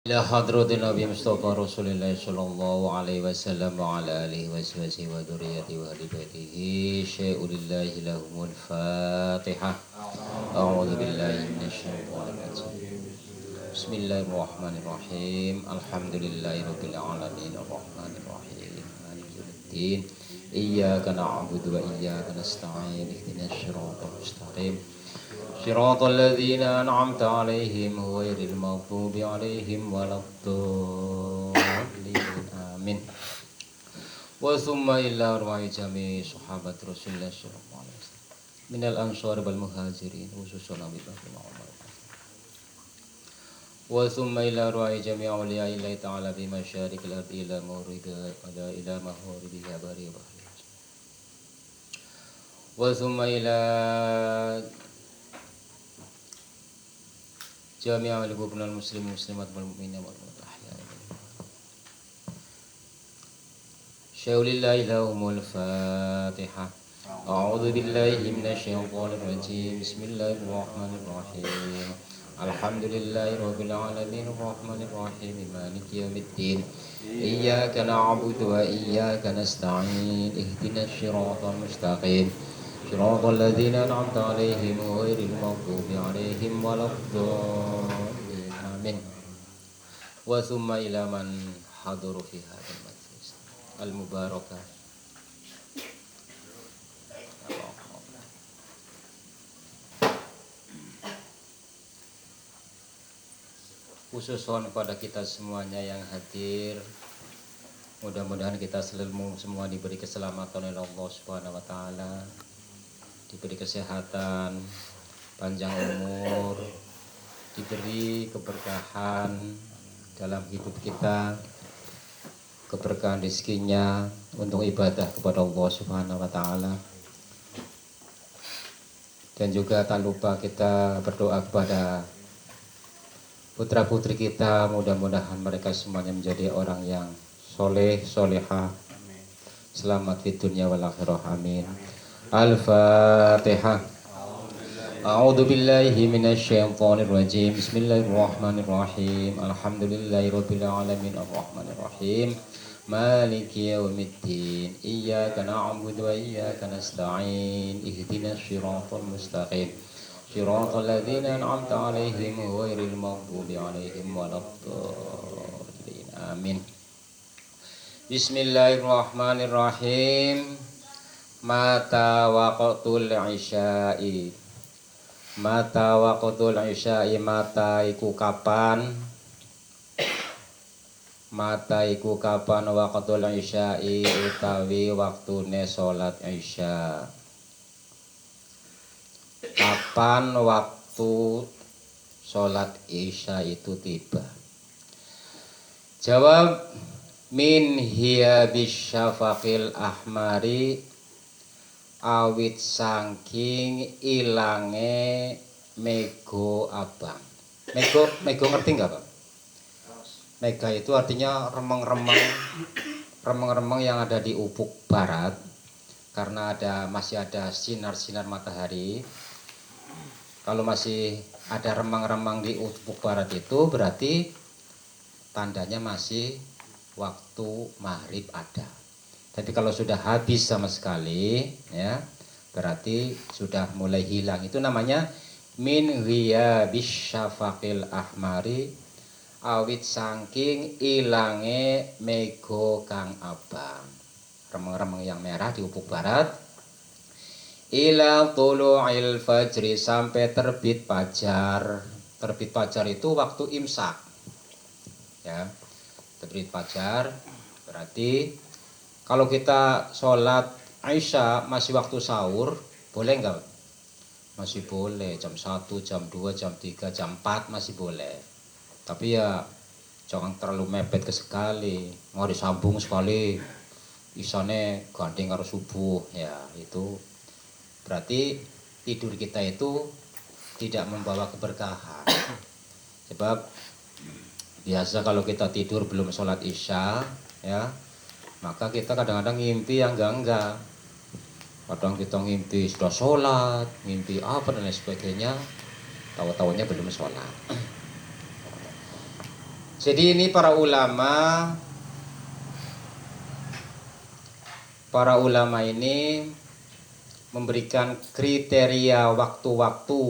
إلى حضرة النبي مصطفى رسول الله صلى الله عليه وسلم وعلى آله وصحبه وذريته وأهل بيته شيء لله لهم الفاتحة. أعوذ بالله من الشيطان الرجيم. بسم الله الرحمن الرحيم. الحمد لله رب العالمين الرحمن الرحيم مالك يوم الدين إياك نعبد وإياك نستعين اهدنا الصراط المستقيم صراط الذين أنعمت عليهم غير المغضوب عليهم ولا الضالين آمين. وثم إلى أرواح جميع صحابة رسول الله صلى الله عليه وسلم من الأنصار والمهاجرين خصوصا أبي بكر وعمر. وثم إلى أرواح جميع أولياء الله تعالى في مشارق الأرض إلى مغاربها بريها. وثم إلى جميع القبور المسلمين والمسلمات والمؤمنين والمؤمنات الأحياء شيء لله لهم الفاتحة. أعوذ بالله من الشيطان الرجيم. بسم الله الرحمن الرحيم. الحمد لله رب العالمين الرحمن الرحيم مالك يوم الدين إياك نعبد وإياك نستعين اهدنا الصراط المستقيم صراط الذين أنعمت عليهم غير المغضوب عليهم ولا الضالين آمين. وثم إلى من حضر في هذا المجلس المباركة khususon pada kita semuanya yang hadir, mudah-mudahan kita selalu semua diberi keselamatan oleh Allah Subhanahu wa taala, diberi kesehatan, panjang umur, diberi keberkahan dalam hidup kita, keberkahan rezekinya untuk ibadah kepada Allah Subhanahu wa taala. Dan juga tak lupa kita berdoa kepada putra-putri kita, mudah-mudahan mereka semuanya menjadi orang yang soleh, solehah, selamat di dunia wal akhirah, amin. Al-Fatihah. A'udzu billahi minasy syaithanir rajim. Bismillahirrahmanirrahim. Alhamdulillahirabbil alamin arrahmanir rahim. Maliki yaumiddin. Iyyaka na'budu wa iyyaka nasta'in. Ihdinas shiratal mustaqim. Shiratal ladzina an'amta 'alaihim ghairil maghdubi 'alaihim waladdallin. Amin. Bismillahirrahmanirrahim. Mata waqtul isya'i. Mata waqtul isya'i, mata iku kapan? Mata iku kapan waqtul isya'i utawi waktune salat isya. Kapan waktu salat isya itu tiba? Jawab, min hiya bisyafaqil ahmari, awit saking ilange mego abang. Mego ngerti nggak Pak? Mega itu artinya remeng-remeng yang ada di ufuk barat, karena masih ada sinar-sinar matahari. Kalau masih ada remang-remang di ufuk barat itu berarti tandanya masih waktu maghrib ada. Tapi kalau sudah habis sama sekali, ya berarti sudah mulai hilang. Itu namanya min ghiyabis syafaqil ahmari, awit saking ilange mego kang abang, remeng-remeng yang merah di ufuk barat. Ila tulu'il fajri, sampai terbit fajar. Terbit fajar itu waktu imsak, ya. Terbit fajar berarti kalau kita sholat Isya masih waktu sahur, boleh nggak? Masih boleh, jam 1, jam 2, jam 3, jam 4 masih boleh. Tapi ya jangan terlalu mepet ke sekali, mau disambung sekali isane gandeng karo subuh, ya itu berarti tidur kita itu tidak membawa keberkahan. Sebab biasa kalau kita tidur belum sholat isya, ya, maka kita kadang-kadang ngimpi yang enggak. Kadang kita ngimpi sudah sholat, ngimpi apa dan lain sebagainya, tahu-tahunya belum sholat. Jadi ini para ulama ini memberikan kriteria waktu-waktu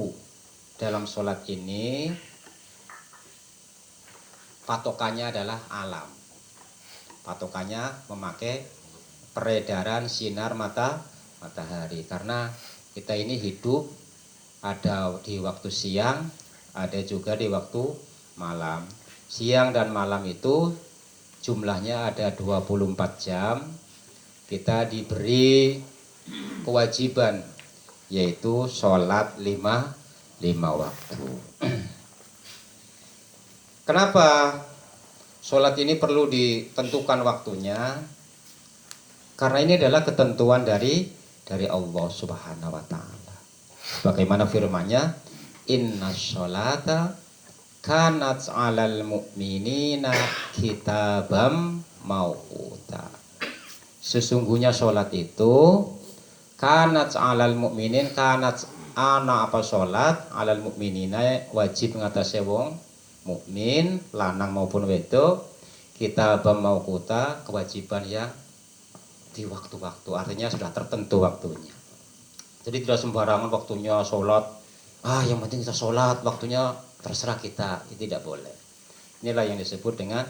dalam sholat ini. Patokannya adalah alam. Patokannya memakai peredaran sinar matahari. Karena kita ini hidup ada di waktu siang, ada juga di waktu malam. Siang dan malam itu jumlahnya ada 24 jam. Kita diberi kewajiban yaitu sholat lima waktu. Kenapa sholat ini perlu ditentukan waktunya? Karena ini adalah ketentuan dari Allah Subhanahu wa taala. Bagaimana firman-Nya? Inna sholata kanat 'alal mu'minina kitabam mauquta. Sesungguhnya sholat itu kanat 'alal mu'minin, kanat ana apa sholat 'alal mu'minina wajib ngatasi wong mukmin lanang maupun wedok kitabam mauquta, kewajiban yang di waktu-waktu, artinya sudah tertentu waktunya. Jadi tidak sembarangan waktunya sholat, yang penting kita sholat, waktunya terserah kita, itu tidak boleh. Inilah yang disebut dengan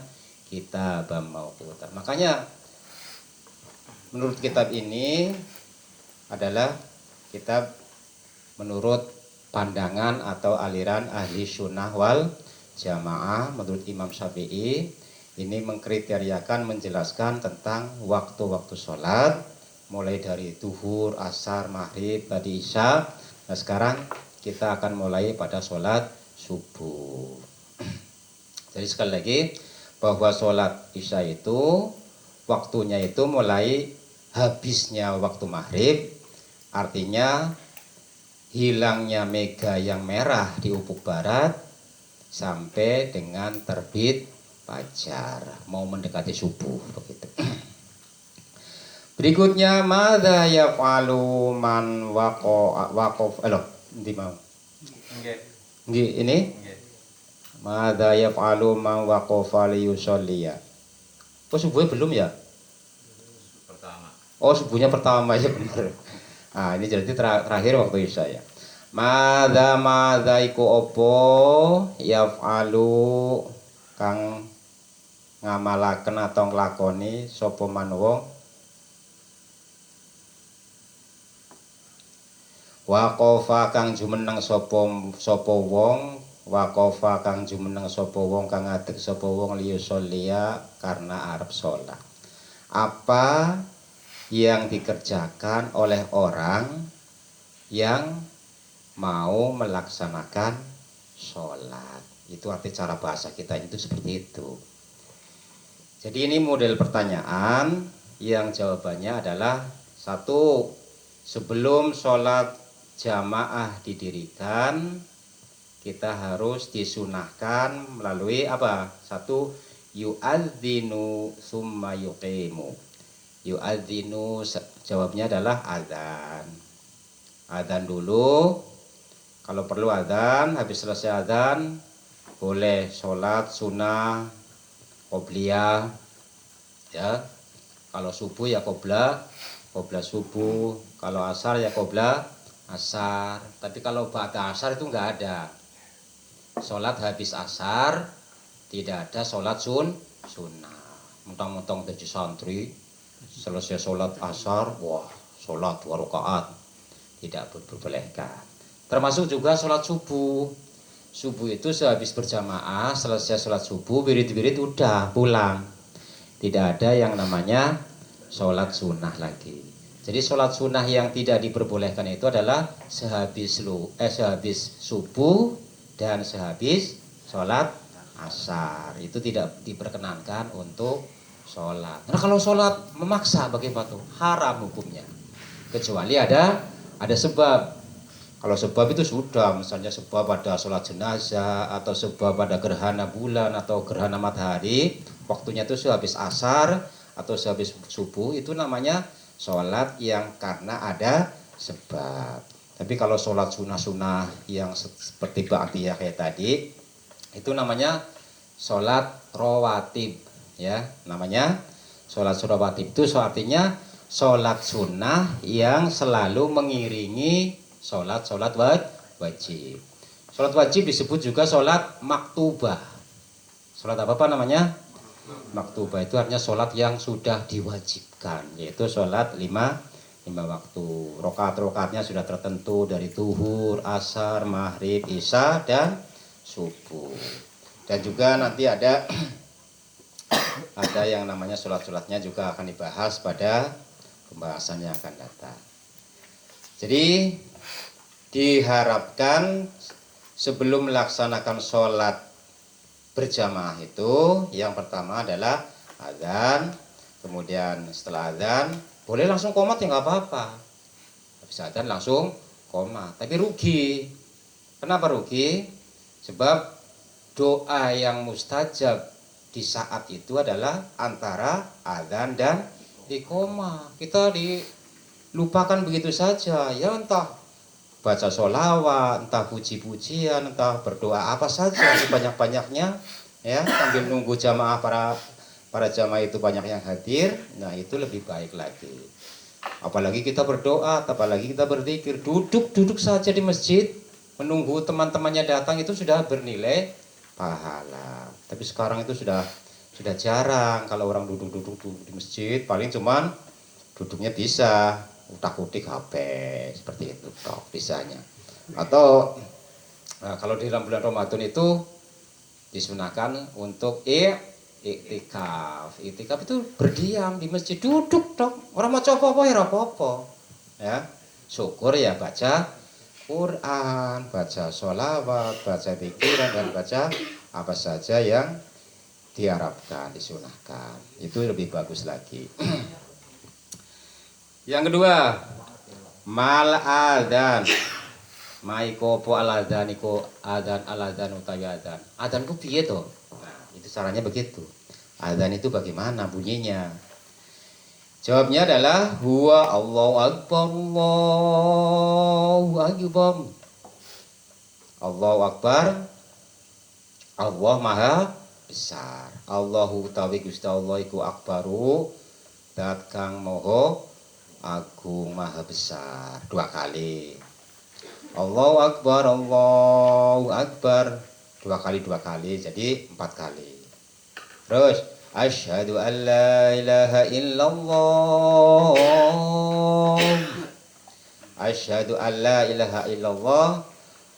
kitabam mauquta. Makanya menurut kitab ini adalah kitab menurut pandangan atau aliran ahli sunnah wal jamaah. Menurut Imam Syafi'i ini mengkriteriakan, menjelaskan tentang waktu-waktu sholat mulai dari duhur, asar, maghrib, tadi isya. Nah sekarang kita akan mulai pada sholat subuh. Jadi sekali lagi bahwa sholat isya itu waktunya itu mulai habisnya waktu maghrib, artinya hilangnya mega yang merah di ufuk barat sampai dengan terbit fajar, mau mendekati subuh begitu. Berikutnya madza yaf'alu man waqaf ndi mau? Nggih. Ini? Madza yaf'alu man waqafa li yusolliya. Oh subuhnya belum ya? Pertama. Oh subuhnya pertama ya benar. Nah ini jadi terakhir waktu isya ya. Madza iku opo yaf'alu kang ngamalaken atau nglakoni sapa man wong waqafa kang jumeneng sapa wong, waqafa kang jumeneng sapa wong, kang ngadeg sapa wong liyusolliya karena arep salat. Apa yang dikerjakan oleh orang yang mau melaksanakan sholat, itu arti cara bahasa kita itu seperti itu. Jadi ini model pertanyaan yang jawabannya adalah satu, sebelum sholat jamaah didirikan kita harus disunahkan melalui apa? Satu, yu'adzinu summa yuqimu. Yu'adzinu jawabnya adalah adzan. Adzan dulu, kalau perlu adzan, habis selesai adzan boleh sholat sunnah qobliyah ya. Kalau subuh ya qobla subuh, kalau asar ya qobla asar. Tapi kalau ba'da asar itu enggak ada. Sholat habis asar tidak ada sholat sunnah. Mentang-mentang jadi santri selesai sholat asar, wah sholat 2 rakaat, tidak diperbolehkan. Termasuk juga sholat subuh. Subuh itu sehabis berjamaah, selesai sholat subuh, wirid-wirid udah pulang. Tidak ada yang namanya sholat sunnah lagi. Jadi sholat sunnah yang tidak diperbolehkan itu adalah sehabis subuh dan sehabis sholat asar. Itu tidak diperkenankan untuk sholat. Nah kalau sholat memaksa bagaimana tuh? Haram hukumnya. Kecuali ada sebab. Kalau sebab itu sudah, misalnya sebab pada sholat jenazah atau sebab pada gerhana bulan atau gerhana matahari, waktunya itu sehabis asar atau sehabis subuh, itu namanya sholat yang karena ada sebab. Tapi kalau sholat sunnah-sunnah yang seperti ba'diyah kayak tadi, itu namanya sholat rawatib, ya namanya sholat rawatib itu artinya sholat sunnah yang selalu mengiringi sholat wajib. Sholat wajib disebut juga sholat maktubah. Sholat apa namanya? Maktubah itu artinya sholat yang sudah diwajibkan, yaitu sholat lima waktu. Rokaat-rokaatnya sudah tertentu dari zuhur, asar, maghrib, isya, dan subuh. Dan juga nanti ada yang namanya sholat-sholatnya juga akan dibahas pada pembahasan yang akan datang. Jadi diharapkan sebelum melaksanakan sholat berjamaah itu yang pertama adalah azan, kemudian setelah azan boleh langsung qomat ya nggak apa-apa. Habis azan langsung qomat, tapi rugi. Kenapa rugi? Sebab doa yang mustajab di saat itu adalah antara azan dan iqomah. Kita dilupakan begitu saja, ya entah baca sholawat, entah puji-pujian, entah berdoa apa saja sebanyak-banyaknya, ya sambil nunggu jamaah para jamaah itu banyak yang hadir. Nah itu lebih baik lagi. Apalagi kita berdoa, apalagi kita berzikir, duduk saja di masjid menunggu teman-temannya datang itu sudah bernilai pahala. Tapi sekarang itu sudah jarang kalau orang duduk di masjid, paling cuman duduknya bisa utak-utik HP seperti itu toh bisanya. Atau kalau di dalam bulan Ramadan itu disunahkan untuk iktikaf. Iktikaf itu berdiam di masjid, duduk dong. Orang mau coba apa ya apa-apa. Ya, syukur ya baca Quran, baca sholawat, baca pikiran, dan baca apa saja yang diharapkan, disunahkan. Itu lebih bagus lagi. Yang kedua, mal adzan. Maiko po al adzan iku adzan utawi adzan. Adzan ku piye to? Nah, itu caranya begitu. Adzan itu bagaimana bunyinya? Jawabnya adalah huwa Allahu akbar, Allahu akbar. Allahu akbar. Allah maha besar. Allahu utawi Gusti Allah iku akbaru, zat kang maha agung maha besar. 2 kali. Allahu akbar, Allahu akbar. 2 kali, jadi 4 kali. Terus asyhadu an la ilaha illallah. Asyhadu an la ilaha illallah.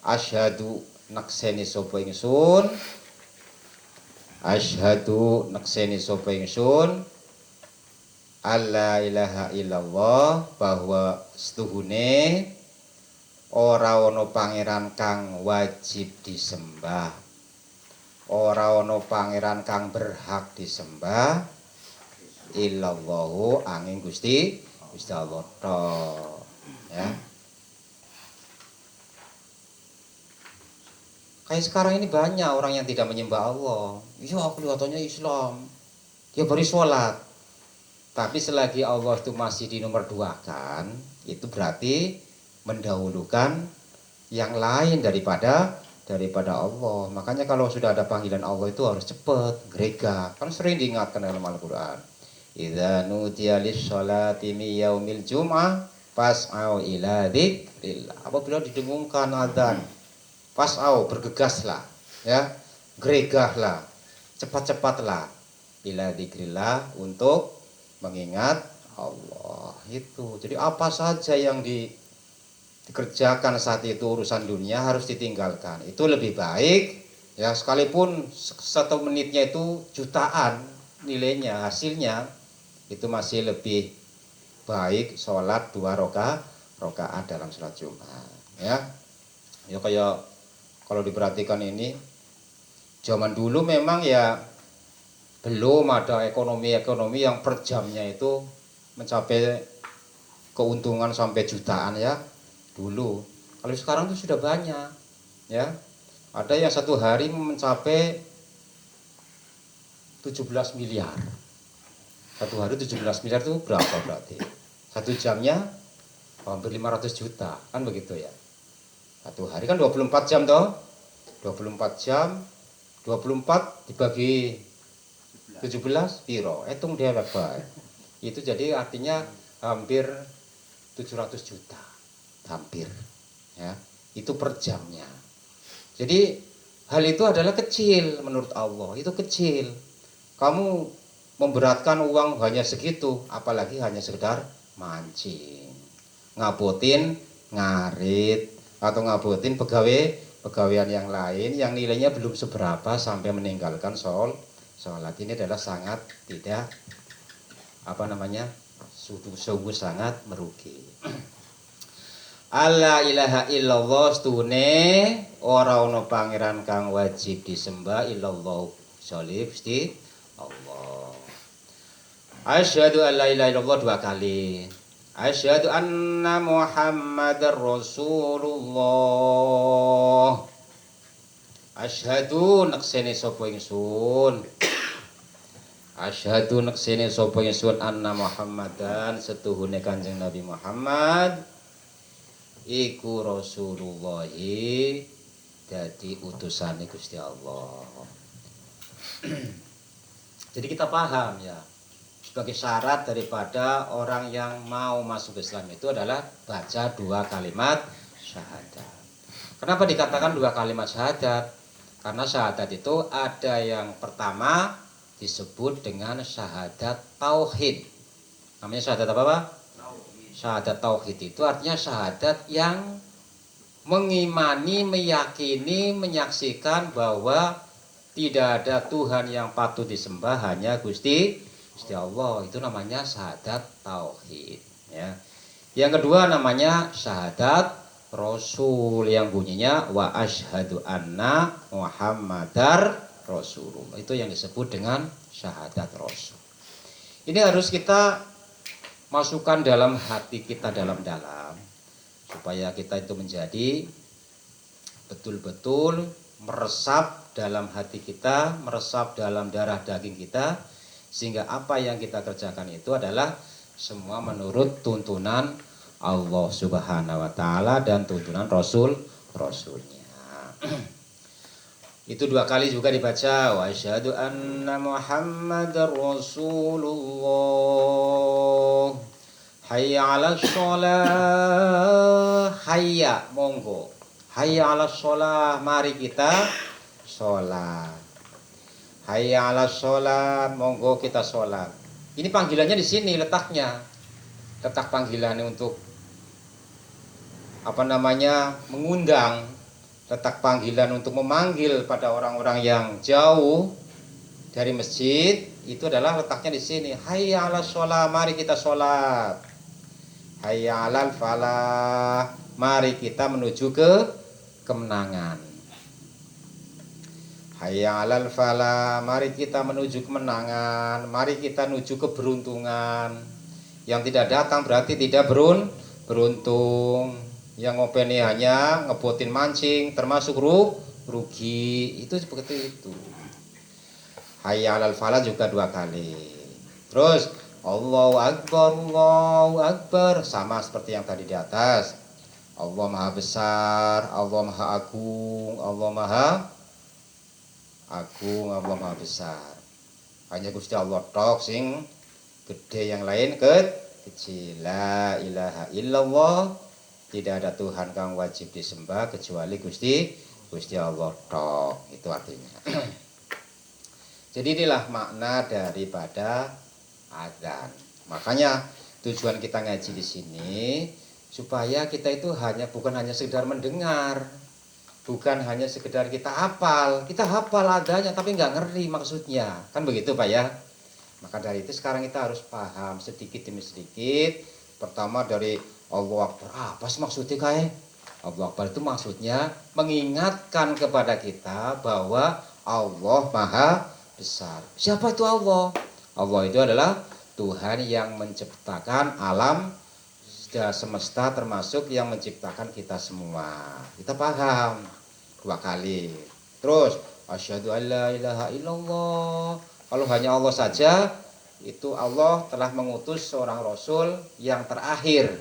Asyhadu nakseni sapa ingsun. Asyhadu nakseni sapa ingsun alla ilaha illallah, bahwa setuhune ora ana pangeran kang wajib disembah, ora ana pangeran kang berhak disembah illallahu angin Gusti Allah tok, ya. Kayak sekarang ini banyak orang yang tidak menyembah Allah. Iya, aku kelihatannya Islam, dia baru sholat. Tapi selagi Allah itu masih di nomor 2 kan, itu berarti mendahulukan yang lain daripada Allah. Makanya kalau sudah ada panggilan Allah itu harus cepat, gereja. Kan sering diingatkan dalam Al-Quran. Idza nudiya lis-sholati min yaumil jum'ah fas'au ila dzikrillah. Apabila didengungkan adzan, fas'au, bergegaslah, ya, geregahlah, cepat-cepatlah ila dzikrillah, untuk mengingat Allah itu. Jadi apa saja yang dikerjakan saat itu urusan dunia harus ditinggalkan. Itu lebih baik, ya, sekalipun 1 menitnya itu jutaan nilainya, hasilnya itu masih lebih baik sholat 2 rakaat dalam sholat Jumat, ya. Ya kayak kalau diperhatikan ini zaman dulu memang ya belum ada ekonomi yang per jamnya itu mencapai keuntungan sampai jutaan, ya, dulu. Kalau sekarang itu sudah banyak, ya. Ada yang 1 hari mencapai 17 miliar. 1 hari 17 miliar itu berapa berarti? 1 jamnya hampir 500 juta, kan begitu ya. 1 hari kan 24 jam toh. 24 jam 24 dibagi 17 piro, hitung dia baik. Itu jadi artinya hampir 700 juta. Hampir. Ya. Itu per jamnya. Jadi hal itu adalah kecil menurut Allah, itu kecil. Kamu memberatkan uang hanya segitu, apalagi hanya sekedar mancing, ngabotin ngarit, atau ngabotin pegawaian yang lain yang nilainya belum seberapa sampai meninggalkan sholat. Ini adalah sangat tidak sungguh sangat merugi. Alla ilaha illallah stune ora ana pangeran kang wajib disembah illallah sholif Gusti Allah. Asyhadu an la ilaha illallah 2 kali. Asyhadu anna Muhammadar Rasulullah. Asyhadu neksene sapa ingsun. Asyhadu neksene sapa ingsun anna Muhammadan setuhune Kanjeng Nabi Muhammad iku Rasulullah, dadi utusane Gusti Allah. Jadi kita paham ya, sebagai syarat daripada orang yang mau masuk Islam itu adalah baca 2 kalimat syahadat. Kenapa dikatakan 2 kalimat syahadat? Karena syahadat itu ada yang pertama disebut dengan syahadat tauhid. Namanya syahadat apa, Pak? Syahadat tauhid itu artinya syahadat yang mengimani, meyakini, menyaksikan bahwa tidak ada Tuhan yang patut disembah hanya Gusti Allah. Itu namanya syahadat tauhid ya. Yang kedua namanya syahadat Rasul yang bunyinya wa asyhadu anna Muhammadar Rasulullah. Itu yang disebut dengan syahadat Rasul. Ini harus kita masukkan dalam hati kita dalam-dalam supaya kita itu menjadi betul-betul meresap dalam hati kita, meresap dalam darah daging kita, sehingga apa yang kita kerjakan itu adalah semua menurut tuntunan Allah Subhanahu wa taala dan tuntunan Rasulnya. Itu 2 kali juga dibaca wa asyhadu anna Muhammadar Rasulullah. Hayya 'alas shalah. Hayya monggo. Hayya 'alas shalah, mari kita sholat. Hayya 'alas shalah, monggo kita sholat. Ini panggilannya di sini letaknya. Letak panggilannya untuk mengundang, letak panggilan untuk memanggil pada orang-orang yang jauh dari masjid itu adalah letaknya di sini. Hayya 'alas shalah, mari kita sholat. Hayya 'alal falah, mari kita menuju ke kemenangan. Hayya 'alal falah, mari kita menuju kemenangan, mari kita menuju keberuntungan. Yang tidak datang berarti tidak beruntung. Yang ngopeni hanya ngebotin mancing termasuk rugi. Itu seperti itu. Hayya 'alal falah juga 2 kali. Terus Allahu Akbar sama seperti yang tadi di atas. Allah Maha Besar, Allah Maha Agung, Allah Maha Besar. Hanya Gusti Allah tok sing gede, yang lain kecil. La ilaha illallah, tidak ada Tuhan kang wajib disembah kecuali Gusti Allah tok. Itu artinya. Jadi inilah makna daripada adzan. Makanya tujuan kita ngaji di sini supaya kita itu bukan hanya sekedar mendengar, bukan hanya sekedar kita hafal. Kita hafal adanya tapi nggak ngerti maksudnya, kan begitu Pak ya. Maka dari itu sekarang kita harus paham sedikit demi sedikit. Pertama dari Allahu Akbar, apa sih maksudnya kayak? Allahu Akbar itu maksudnya mengingatkan kepada kita bahwa Allah Maha Besar. Siapa itu Allah? Allah itu adalah Tuhan yang menciptakan alam semesta, termasuk yang menciptakan kita semua. Kita paham 2 kali. Terus asyhadu alla ilaha illallah. Kalau hanya Allah saja, itu Allah telah mengutus seorang rasul yang terakhir.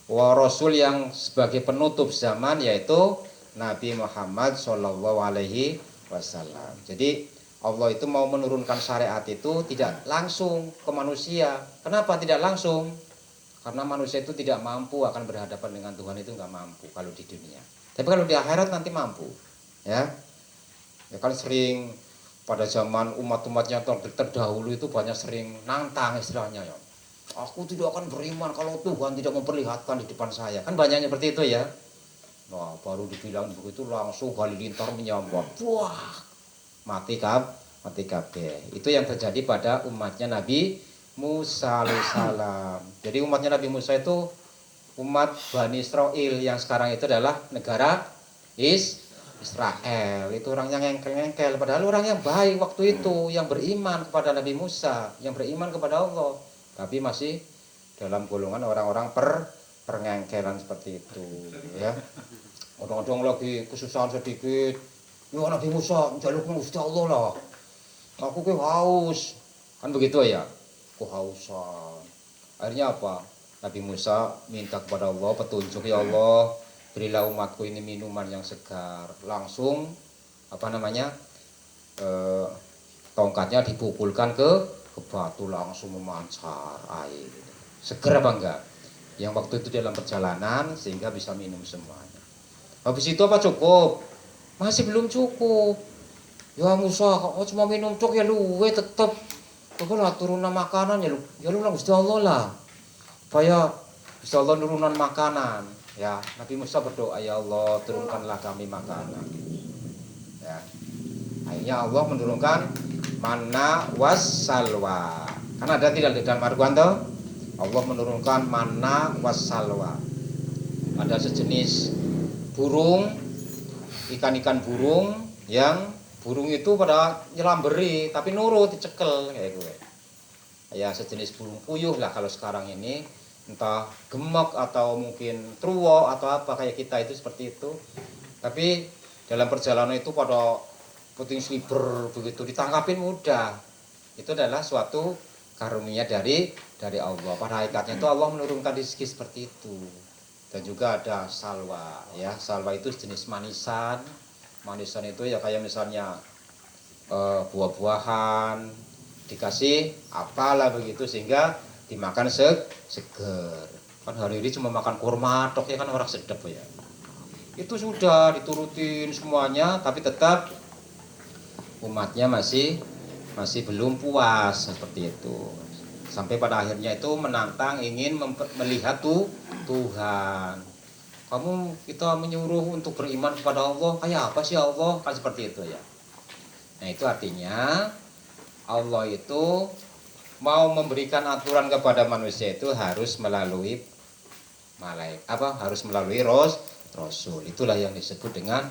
Rasul yang sebagai penutup zaman, yaitu Nabi Muhammad sallallahu alaihi wasallam. Jadi Allah itu mau menurunkan syariat itu tidak langsung ke manusia. Kenapa tidak langsung? Karena manusia itu tidak mampu akan berhadapan dengan Tuhan, itu nggak mampu kalau di dunia. Tapi kalau di akhirat nanti mampu, ya. Ya kan sering pada zaman umat-umatnya terdahulu itu banyak sering nantang istilahnya ya. Aku tidak akan beriman kalau Tuhan tidak memperlihatkan di depan saya. Kan banyaknya seperti itu ya. Nah, baru dibilang begitu langsung halilintar menyambar. Wah, mati kabeh. Itu yang terjadi pada umatnya Nabi Musa alaihissalam. Jadi umatnya Nabi Musa itu umat Bani Israel yang sekarang itu adalah negara Israel. Itu orang yang ngengkel-ngengkel, padahal orang yang baik waktu itu, yang beriman kepada Nabi Musa, yang beriman kepada Allah, tapi masih dalam golongan orang-orang pengengkelan seperti itu, ya. Kadang-kadang lagi kesusahan sedikit, ya Nabi Musa jalukmu Gusti Allah lah. Aku ke haus. Kan begitu ya. Kehausan. Akhirnya apa? Nabi Musa minta kepada Allah petunjuk, ya Allah, berilah umatku ini minuman yang segar. Langsung tongkatnya dipukulkan ke batu, langsung memancar air. Segar apa enggak? Yang waktu itu dalam perjalanan sehingga bisa minum semuanya. Habis itu apa cukup? Masih belum cukup. Ya Musa, kok cuma minum cok ya luwe tetep. Coba lah turunan makanan ya lu Gusti Allah lah. Supaya Gusti Allah turunan makanan. Ya, Nabi Musa berdoa, ya Allah turunkanlah kami makanan. Ya. Akhirnya Allah menurunkan manna wassalwa. Kan ada tidak di dalam Al-Qur'an toh? Allah menurunkan manna wassalwa. Ada sejenis burung, ikan-ikan burung yang burung itu pada nyelamberi tapi nurut dicekel kayak gue. Ya sejenis burung puyuh lah kalau sekarang ini, entah gemuk atau mungkin truwo atau apa kayak kita itu seperti itu. Tapi dalam perjalanan itu pada puting sliber begitu ditangkapin mudah. Itu adalah suatu karunia dari Allah. Pada hakikatnya itu Allah menurunkan rezeki seperti itu. Dan juga ada salwa, ya. Salwa itu jenis manisan. Manisan itu ya kayak misalnya buah-buahan dikasih apalah begitu sehingga dimakan seger. Kan hari ini cuma makan kurma tok ya kan orang sedap ya. Itu sudah diturutin semuanya tapi tetap umatnya masih belum puas seperti itu. Sampai pada akhirnya itu menantang ingin melihat Tuhan. Kita menyuruh untuk beriman kepada Allah, kayak apa sih Allah? Kan seperti itu ya. Nah, itu artinya Allah itu mau memberikan aturan kepada manusia itu harus melalui harus melalui rasul. Itulah yang disebut dengan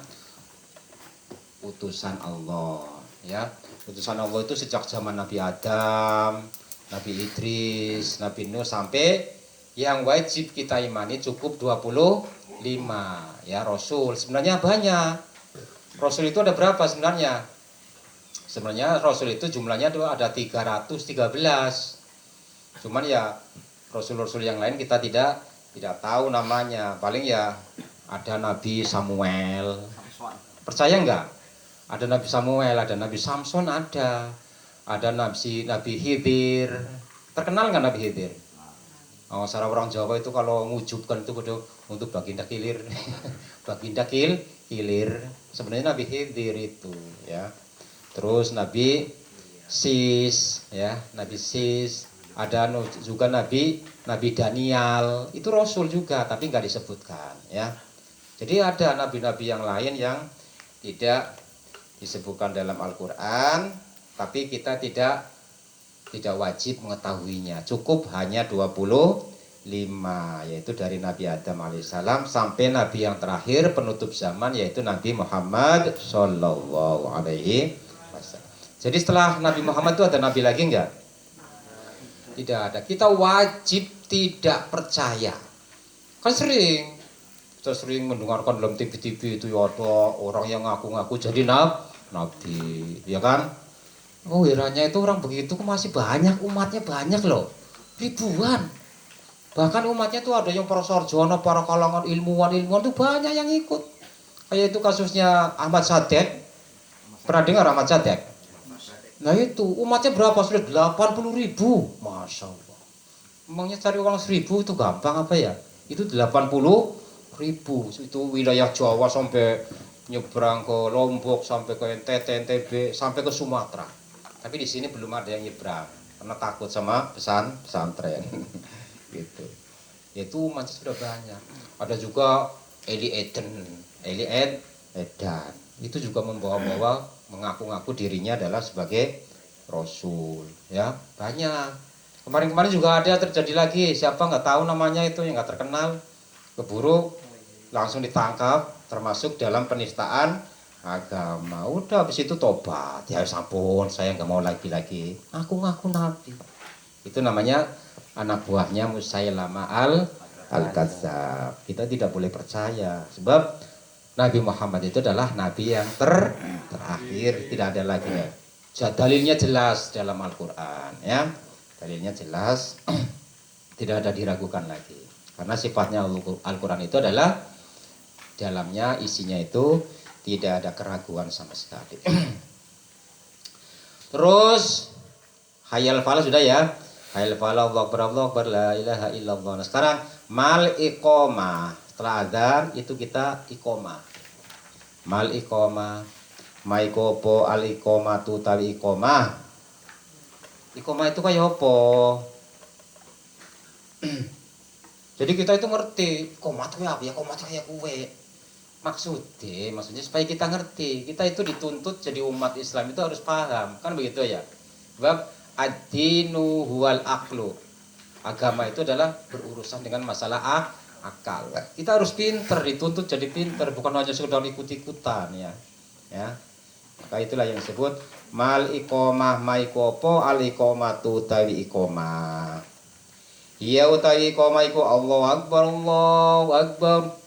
utusan Allah, ya. Utusan Allah itu sejak zaman Nabi Adam, Nabi Idris, Nabi Nuh sampai yang wajib kita imani cukup 25 ya rasul. Sebenarnya banyak. Rasul itu ada berapa sebenarnya? Sebenarnya rasul itu jumlahnya ada 313. Cuman ya rasul-rasul yang lain kita tidak tahu namanya. Paling ya ada Nabi Samuel. Percaya enggak? Ada Nabi Samuel, ada Nabi Samson, ada Nabi Khidir. Terkenal nggak Nabi Khidir? Oh, secara orang Jawa itu kalau ngujubkan itu untuk baginda kilir. Baginda kilir. Sebenarnya Nabi Khidir itu, ya. Terus Nabi Sis, ya, Nabi Sis. Ada juga Nabi Daniel. Itu rasul juga, tapi nggak disebutkan, ya. Jadi ada nabi-nabi yang lain yang tidak disebutkan dalam Al-Qur'an, tapi kita tidak wajib mengetahuinya. Cukup hanya 25, yaitu dari Nabi Adam alaihissalam sampai Nabi yang terakhir penutup zaman, yaitu Nabi Muhammad sallallahu alaihi wasallam. Jadi setelah Nabi Muhammad itu ada Nabi lagi enggak? Tidak ada. Kita wajib tidak percaya. Kan kita sering mendengarkan dalam TV-TV itu ya ada orang yang ngaku-ngaku jadi nabi, ya kan? Oh, herannya itu orang begitu masih banyak, umatnya banyak loh, ribuan. Bahkan umatnya itu ada yang para sarjana, para kalangan ilmuwan itu banyak yang ikut. Kayak itu kasusnya Ahmad Sadet. Pernah dengar Ahmad Zadek? Nah itu umatnya berapa? Sudah 80.000. Masya Allah. Emangnya cari uang 1.000 itu gampang apa ya? Itu 80.000. Itu wilayah Jawa sampai nyebrang ke Lombok, sampai ke NTT, NTB, sampai ke Sumatera. Tapi di sini belum ada yang nyebrang karena takut sama pesantren. Gitu. Itu umatnya sudah banyak. Ada juga Eli Edan. Itu juga membawa-bawa mengaku-ngaku dirinya adalah sebagai Rasul. Ya banyak. Kemarin-kemarin juga ada terjadi lagi. Siapa nggak tahu namanya itu yang nggak terkenal. Keburu langsung ditangkap termasuk dalam penistaan agama. Udah habis itu tobat. Ya ampun, saya nggak mau lagi. Aku ngaku nabi. Itu namanya anak buahnya Musailama al-Kadzdzab. Kita tidak boleh percaya sebab Nabi Muhammad itu adalah nabi yang terakhir, tidak ada lagi ya. Dalilnya jelas dalam Al-Qur'an ya. Dalilnya jelas tidak ada diragukan lagi. Karena sifatnya Al-Qur'an itu adalah dalamnya isinya itu tidak ada keraguan sama sekali. Terus hayal falah sudah ya. Hayal falah Allahu akbar la ilaha illallah. Nah, sekarang mal iqamah. Setelah azan itu kita iqamah. Mal iqamah. Maikopo al iqamatu tawi iqamah. Iqamah itu kayak apa? Jadi kita itu ngerti, iqamah itu apa ya? Iqamah itu kayak kue. Maksudnya supaya kita ngerti, kita itu dituntut jadi umat Islam itu harus paham, kan begitu ya. Sebab ad-dinu huwal aqlu. Agama itu adalah berurusan dengan masalah akal. Kita harus pinter, dituntut jadi pinter, bukan hanya sekedar ikut-ikutan ya. Ya. Maka itulah yang disebut mal iqamah maikopo al iqamatu tawi iqamah. Iya utawi iqamah iku Allahu akbar.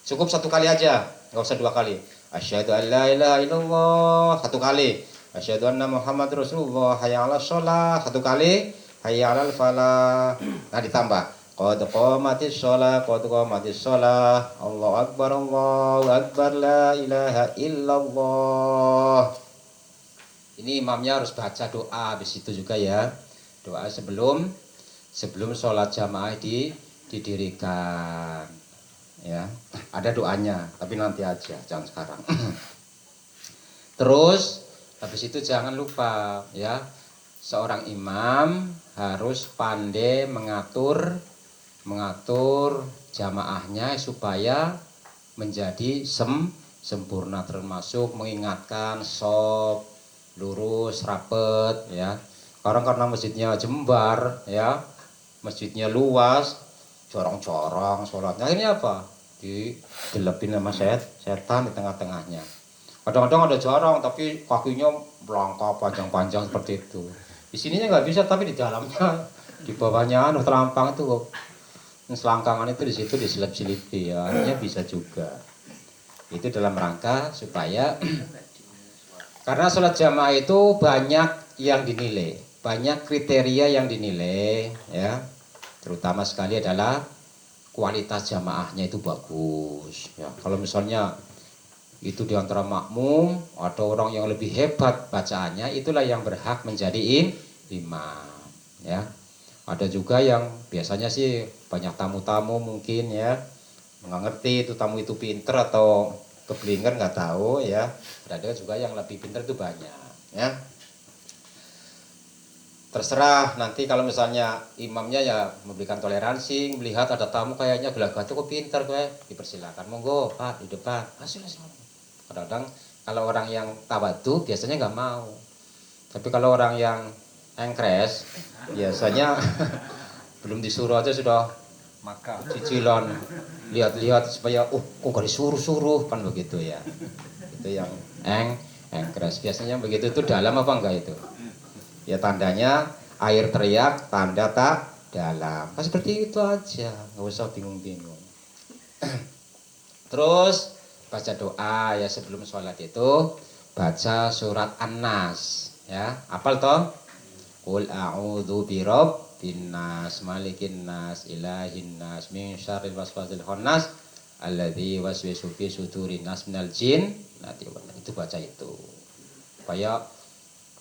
Cukup satu kali aja, nggak usah dua kali. Asyhadu an la ilaha illallah satu kali. Asyhadu anna Muhammad Rasulullah. Hayya 'alas shalah satu kali. Hayya 'alal falah. Nah ditambah qad qamatis shalah, Allahu akbar la ilaha illallah. Ini imamnya harus baca doa habis itu juga ya. Doa sebelum sholat jamaah didirikan. Ya, ada doanya, tapi nanti aja, jangan sekarang. Terus habis itu jangan lupa ya, seorang imam harus pandai mengatur jamaahnya supaya menjadi sempurna, termasuk mengingatkan shop lurus rapet ya. Sekarang karena masjidnya jembar ya, masjidnya luas, corong-corong sholatnya, akhirnya apa? Digelepin sama setan di tengah-tengahnya. Kadang-kadang ada jarang tapi kakinya melangkah panjang-panjang seperti itu. Di sininya nggak bisa, tapi di dalamnya, di bawahnya terampang itu kok. Selangkangan itu di situ diselip-selipi ya, akhirnya bisa juga. Itu dalam rangka supaya karena sholat jamaah itu banyak yang dinilai, banyak kriteria yang dinilai ya. Terutama sekali adalah kualitas jamaahnya itu bagus ya. Kalau misalnya itu diantara makmum atau orang yang lebih hebat bacaannya, itulah yang berhak menjadi imam ya. Ada juga yang biasanya sih banyak tamu-tamu mungkin ya, nggak ngerti itu tamu itu pinter atau keblinger nggak tahu ya. Ada juga yang lebih pinter itu banyak ya. Terserah nanti kalau misalnya imamnya ya memberikan toleransi, melihat ada tamu kayaknya gelagat kok pintar gue, dipersilakan monggo Pak di depan. Kadang-kadang kalau orang yang tawadu biasanya nggak mau, tapi kalau orang yang engkres biasanya belum disuruh aja sudah maka cicilan lihat-lihat supaya kok gak disuruh-suruh kan begitu ya. Itu yang engkres biasanya begitu. Itu dalam apa enggak itu? Ya tandanya air teriak, tanda tak dalam. Nah, seperti itu aja, nggak usah bingung-bingung. Terus baca doa ya sebelum sholat itu, baca surat An-Nas ya. Hafal toh? Qul a'udzu birabbin nas, malikin nas, ilahin nas, min syarril waswasil khannas, alladzi waswisu fi sudurin nas minal jin. Nah, itu baca itu. supaya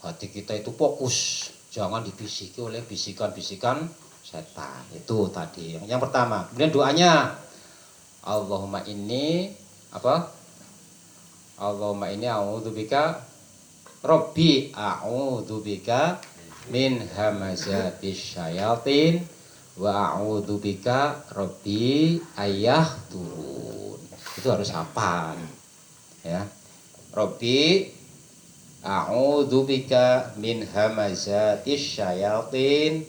hati kita itu fokus, jangan dibisiki oleh bisikan-bisikan setan. Itu tadi yang pertama. Kemudian doanya, Allahumma inni apa? Allahumma inni a'udzubika Rabbi a'udzubika min hamazatis syayatin wa a'udzubika Rabbi turun. Itu harus hafal. Ya. Rabbi a'udzubika min hamazatis syayatin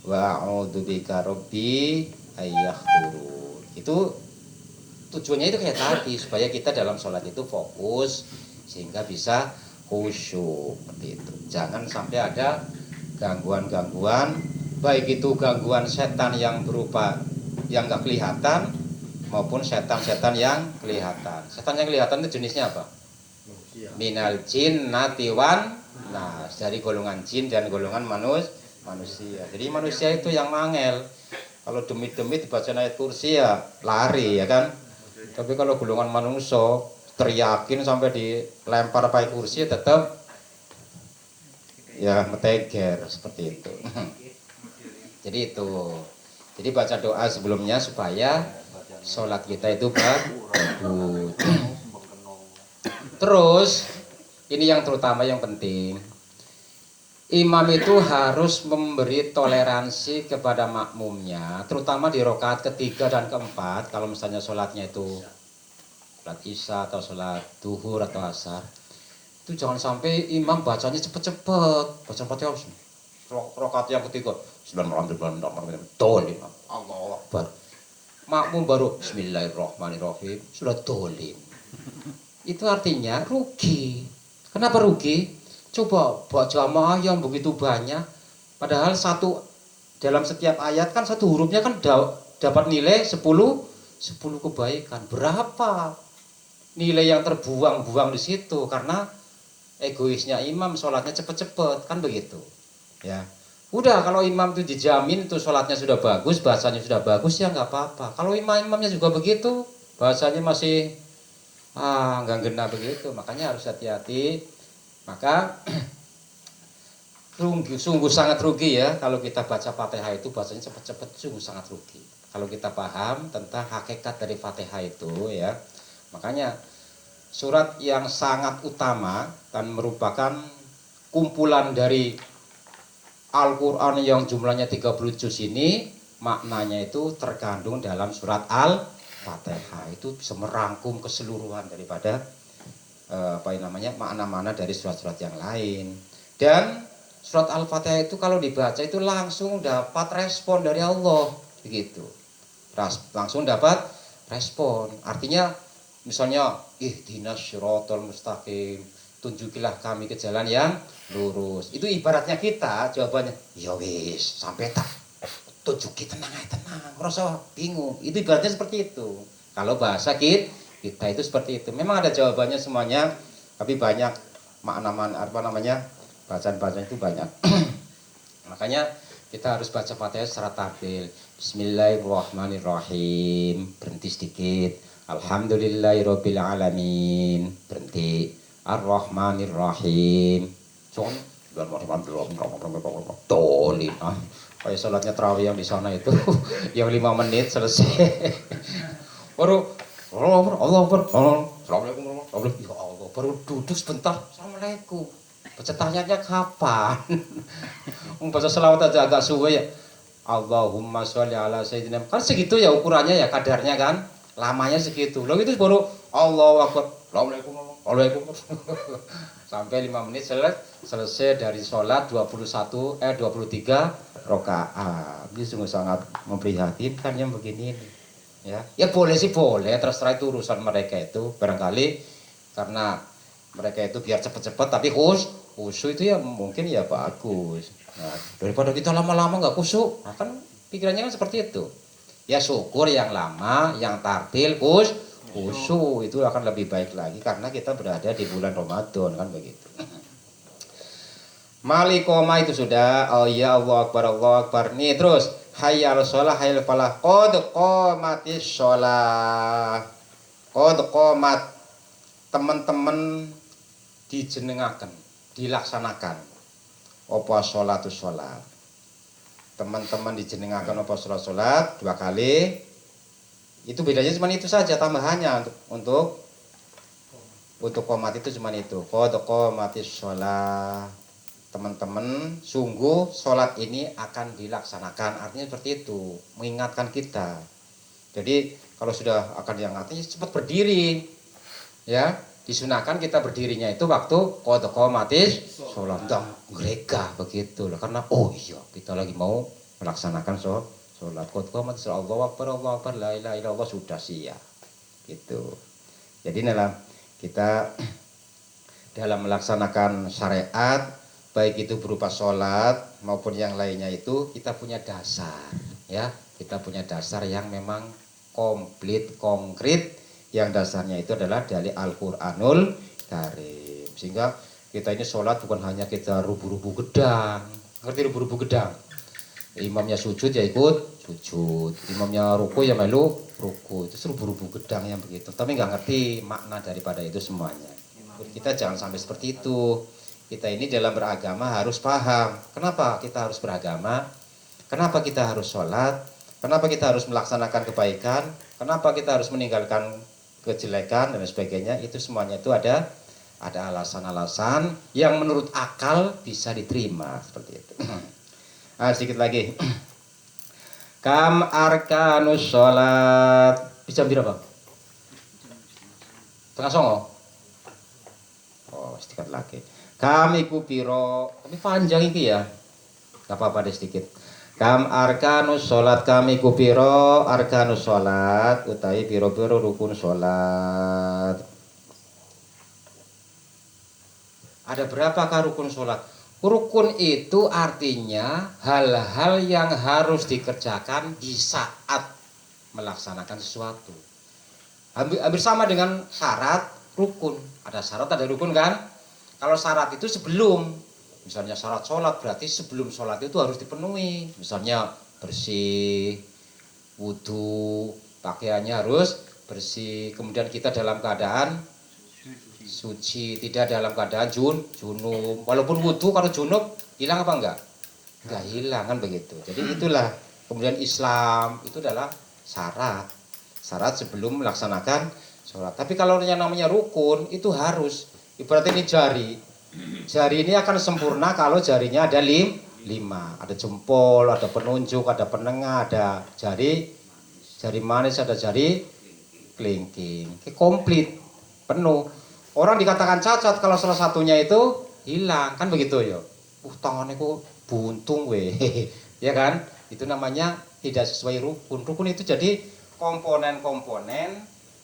wa a'udzubika Rabbi turun. Itu tujuannya itu kayak tadi, supaya kita dalam sholat itu fokus sehingga bisa khusyuk seperti itu. Jangan sampai ada gangguan-gangguan, baik itu gangguan setan yang berupa yang nggak kelihatan maupun setan-setan yang kelihatan. Setan yang kelihatan itu jenisnya apa? Minal jin natiwan, nah dari golongan jin dan golongan manusia. Jadi manusia itu yang mangel. Kalau demit-demit dibaca ayat kursi ya lari ya kan. Tapi kalau golongan manusia teriakin sampai dilempar pakai kursi tetap ya meteger seperti itu. Jadi itu. Jadi baca doa sebelumnya supaya sholat kita itu bagus. Terus ini yang terutama yang penting. Imam itu harus memberi toleransi kepada makmumnya, terutama di rakaat ketiga dan keempat. Kalau misalnya sholatnya itu sholat isya atau sholat duhur atau asar, itu jangan sampai imam bacanya cepet-cepet, baca Fatihah. Rakaat yang ketiga, dolim, Allahu Akbar. Makmum baru Bismillahirrahmanirrahim, sudah dolim. Itu artinya rugi. Kenapa rugi? Coba buat jamaah yang begitu banyak, padahal dalam setiap ayat kan satu hurufnya kan dapat nilai 10 kebaikan. Berapa nilai yang terbuang-buang di situ karena egoisnya imam, sholatnya cepet-cepet, kan begitu. Ya, udah kalau imam itu dijamin itu sholatnya sudah bagus, bahasanya sudah bagus ya nggak apa-apa. Kalau imamnya juga begitu, bahasanya masih nggak genap begitu, makanya harus hati-hati. Maka sungguh sangat rugi ya kalau kita baca Fatihah itu bahasanya cepat-cepat, sungguh sangat rugi. Kalau kita paham tentang hakikat dari Fatihah itu ya, makanya surat yang sangat utama dan merupakan kumpulan dari Al-Quran yang jumlahnya 30 juz ini, maknanya itu terkandung dalam surat Al-Fatihah. Itu bisa merangkum keseluruhan daripada makna-makna dari surat-surat yang lain. Dan surat Al-Fatihah itu kalau dibaca itu langsung dapat respon dari Allah begitu. Langsung dapat respon. Artinya misalnya ihdinas syiratal mustaqim, tunjukilah kami ke jalan yang lurus. Itu ibaratnya kita jawabannya ya wis sampai tak tunjuki, tenang. Rasa bingung. Itu ibaratnya seperti itu. Kalau bahasa kita itu seperti itu. Memang ada jawabannya semuanya, tapi banyak bacaan-bacaan itu banyak. Makanya kita harus baca Fatihah secara tartil. Bismillahirrahmanirrahim, berhenti sedikit. Alhamdulillahirabbil alamin, berhenti. Ar-Rahmanirrahim. Tolin. Kayak sholatnya tarawih yang di sana itu yang 5 menit selesai. Baru Allah Akbar. Assalamualaikum warahmatullahi wabarakatuh. Ya Allah, baru duduk sebentar. Assalamualaikum. Baca tahiyatnya kapan? Baca selawat aja agak suwe ya. Allahumma sholli ala sayyidina. Kan segitu ya ukurannya ya, kadarnya kan. Lamanya segitu. Lalu itu baru Allahu Akbar. Assalamualaikum. Sampai 5 menit selesai dari sholat 23 rakaat. Ini sungguh sangat memprihatinkan yang begini ini. Ya boleh sih boleh, terserah itu urusan mereka itu, barangkali karena mereka itu biar cepet-cepet tapi khusyuk itu ya mungkin ya bagus. Nah, daripada kita lama-lama nggak khusyuk, nah kan pikirannya kan seperti itu. Ya syukur yang lama, yang tartil khusyuk itu akan lebih baik lagi karena kita berada di bulan Ramadan kan begitu. Malikoma itu sudah, oh ya Allah Akbar nih. Terus hayyal sholah hayyal falah, qad qamatis sholah, qad qamat, teman-teman dijenengaken, dilaksanakan. Apa sholatu sholat. Teman-teman dijenengaken apa sholat 2 kali. Itu bedanya cuma itu saja, tambahannya untuk qomat itu cuma itu. Qad qomatis sholat. Teman-teman, sungguh sholat ini akan dilaksanakan. Artinya seperti itu, mengingatkan kita. Jadi kalau sudah akan diangkat, cepat berdiri. Ya, disunahkan kita berdirinya itu waktu qad qomatis sholat. Gregah begitu lah. Karena oh iya, kita lagi mau melaksanakan sholat. Qad qomatis sholat. Allahu akbar, la ilaha illallah, sudah siap. Gitu. Jadi dalam kita dalam melaksanakan syariat, baik itu berupa sholat maupun yang lainnya, itu kita punya dasar, ya, kita punya dasar yang memang komplit, konkret, yang dasarnya itu adalah dari Al-Quranul Karim. Sehingga kita ini sholat bukan hanya kita rubu-rubu gedang, ngerti rubu-rubu gedang? Imamnya sujud ya ikut sujud, imamnya ruku ya melu ruku, itu rubu-rubu gedang yang begitu. Tapi nggak ngerti makna daripada itu semuanya. Kita jangan sampai seperti itu. Kita ini dalam beragama harus paham. Kenapa kita harus beragama? Kenapa kita harus sholat? Kenapa kita harus melaksanakan kebaikan? Kenapa kita harus meninggalkan kejelekan dan sebagainya? Itu semuanya itu ada alasan-alasan yang menurut akal bisa diterima seperti itu. Sedikit lagi. Kam arkanus sholat. Bisa berapa? Tengah songo. Oh, sedikit lagi. Kami ku piro, tapi panjang iki ya. Gak apa-apa deh sedikit. Kam arkanus sholat, kami ku piro arkanus sholat, utawi piro-piro rukun sholat. Ada berapakah rukun sholat? Rukun itu artinya hal-hal yang harus dikerjakan di saat melaksanakan sesuatu. Hampir sama dengan syarat rukun. Ada syarat, ada rukun kan? Kalau syarat itu sebelum, misalnya syarat sholat berarti sebelum sholat itu harus dipenuhi. Misalnya bersih, wudhu, pakaiannya harus bersih. Kemudian kita dalam keadaan suci, tidak dalam keadaan junub. Walaupun wudhu kalau junub hilang apa enggak? Enggak hilang kan begitu. Jadi itulah kemudian Islam itu adalah syarat sebelum melaksanakan sholat. Tapi kalau yang namanya rukun itu harus. Ibarat ini jari ini akan sempurna kalau jarinya ada 5. Ada jempol, ada penunjuk, ada penengah, ada jari manis, ada jari kelingking. Komplit, penuh. Orang dikatakan cacat kalau salah satunya itu hilang, kan begitu ya. Tangannya kok buntung weh. Ya kan? Itu namanya tidak sesuai rukun. Rukun itu jadi komponen-komponen,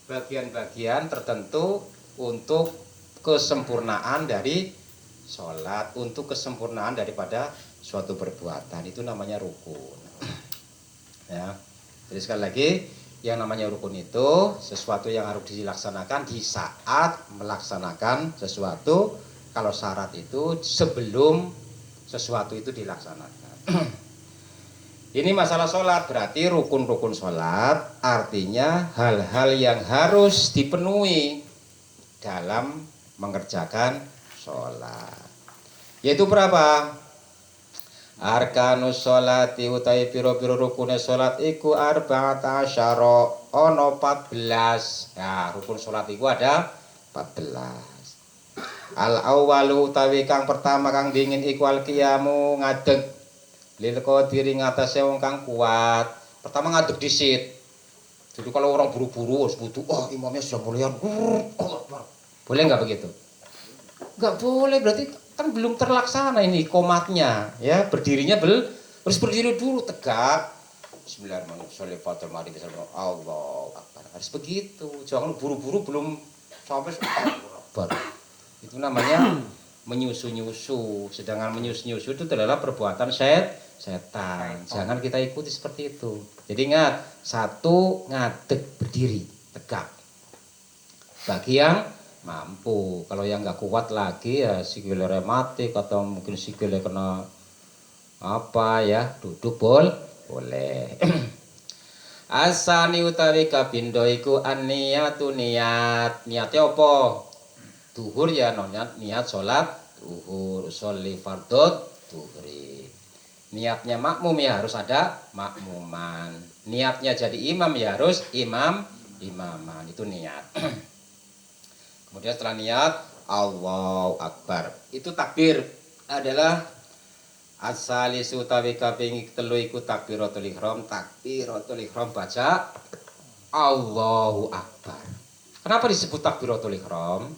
bagian-bagian tertentu untuk kesempurnaan dari sholat, untuk kesempurnaan daripada suatu perbuatan, itu namanya rukun. Ya, jadi sekali lagi, yang namanya rukun itu sesuatu yang harus dilaksanakan di saat melaksanakan sesuatu. Kalau syarat itu sebelum sesuatu itu dilaksanakan. Ini masalah sholat, berarti rukun-rukun sholat artinya hal-hal yang harus dipenuhi dalam mengerjakan sholat. Yaitu berapa? Arkanus sholati utai piro-piro rukune sholat iku arba'ata asyara, ono 14. Ya, rukun sholat iku ada 14. Al awwalu utawi kang pertama kang dingin iku al qiyamu, ngadeg lil qadiri ngatasé wong kang kuat. Pertama ngadeg disit. Jadi kalau orang buru-buru harus butuh, oh imamnya sudah mulian, boleh nggak begitu? Nggak boleh, berarti kan belum terlaksana ini komatnya, ya berdirinya harus berdiri dulu tegak. Bismillahirrahmanirrahim. Allah Akbar. Harus begitu. Jangan buru-buru belum sampai Akbar. Itu namanya menyusu-nyusu. Sedangkan menyusu-nyusu itu adalah perbuatan setan. Jangan kita ikuti seperti itu. Jadi ingat, satu ngadeg berdiri tegak. Bagi yang mampu, kalau yang nggak kuat lagi ya sikile rematik atau mungkin sikile kena apa ya, duduk boleh. Asani utawi kapindo iku an-niyatu niat. Niate apa? duhur ya niat sholat duhur, sholli fardhu duhri. Niatnya makmum ya harus ada makmuman. Niatnya jadi imam ya harus imaman. Itu niat. Kemudian setelah niat Allahu Akbar. Itu takbir adalah asalisu utawi kaping telu iku takbiratul ihram. Takbiratul ihram baca Allahu Akbar. Kenapa disebut takbiratul ihram?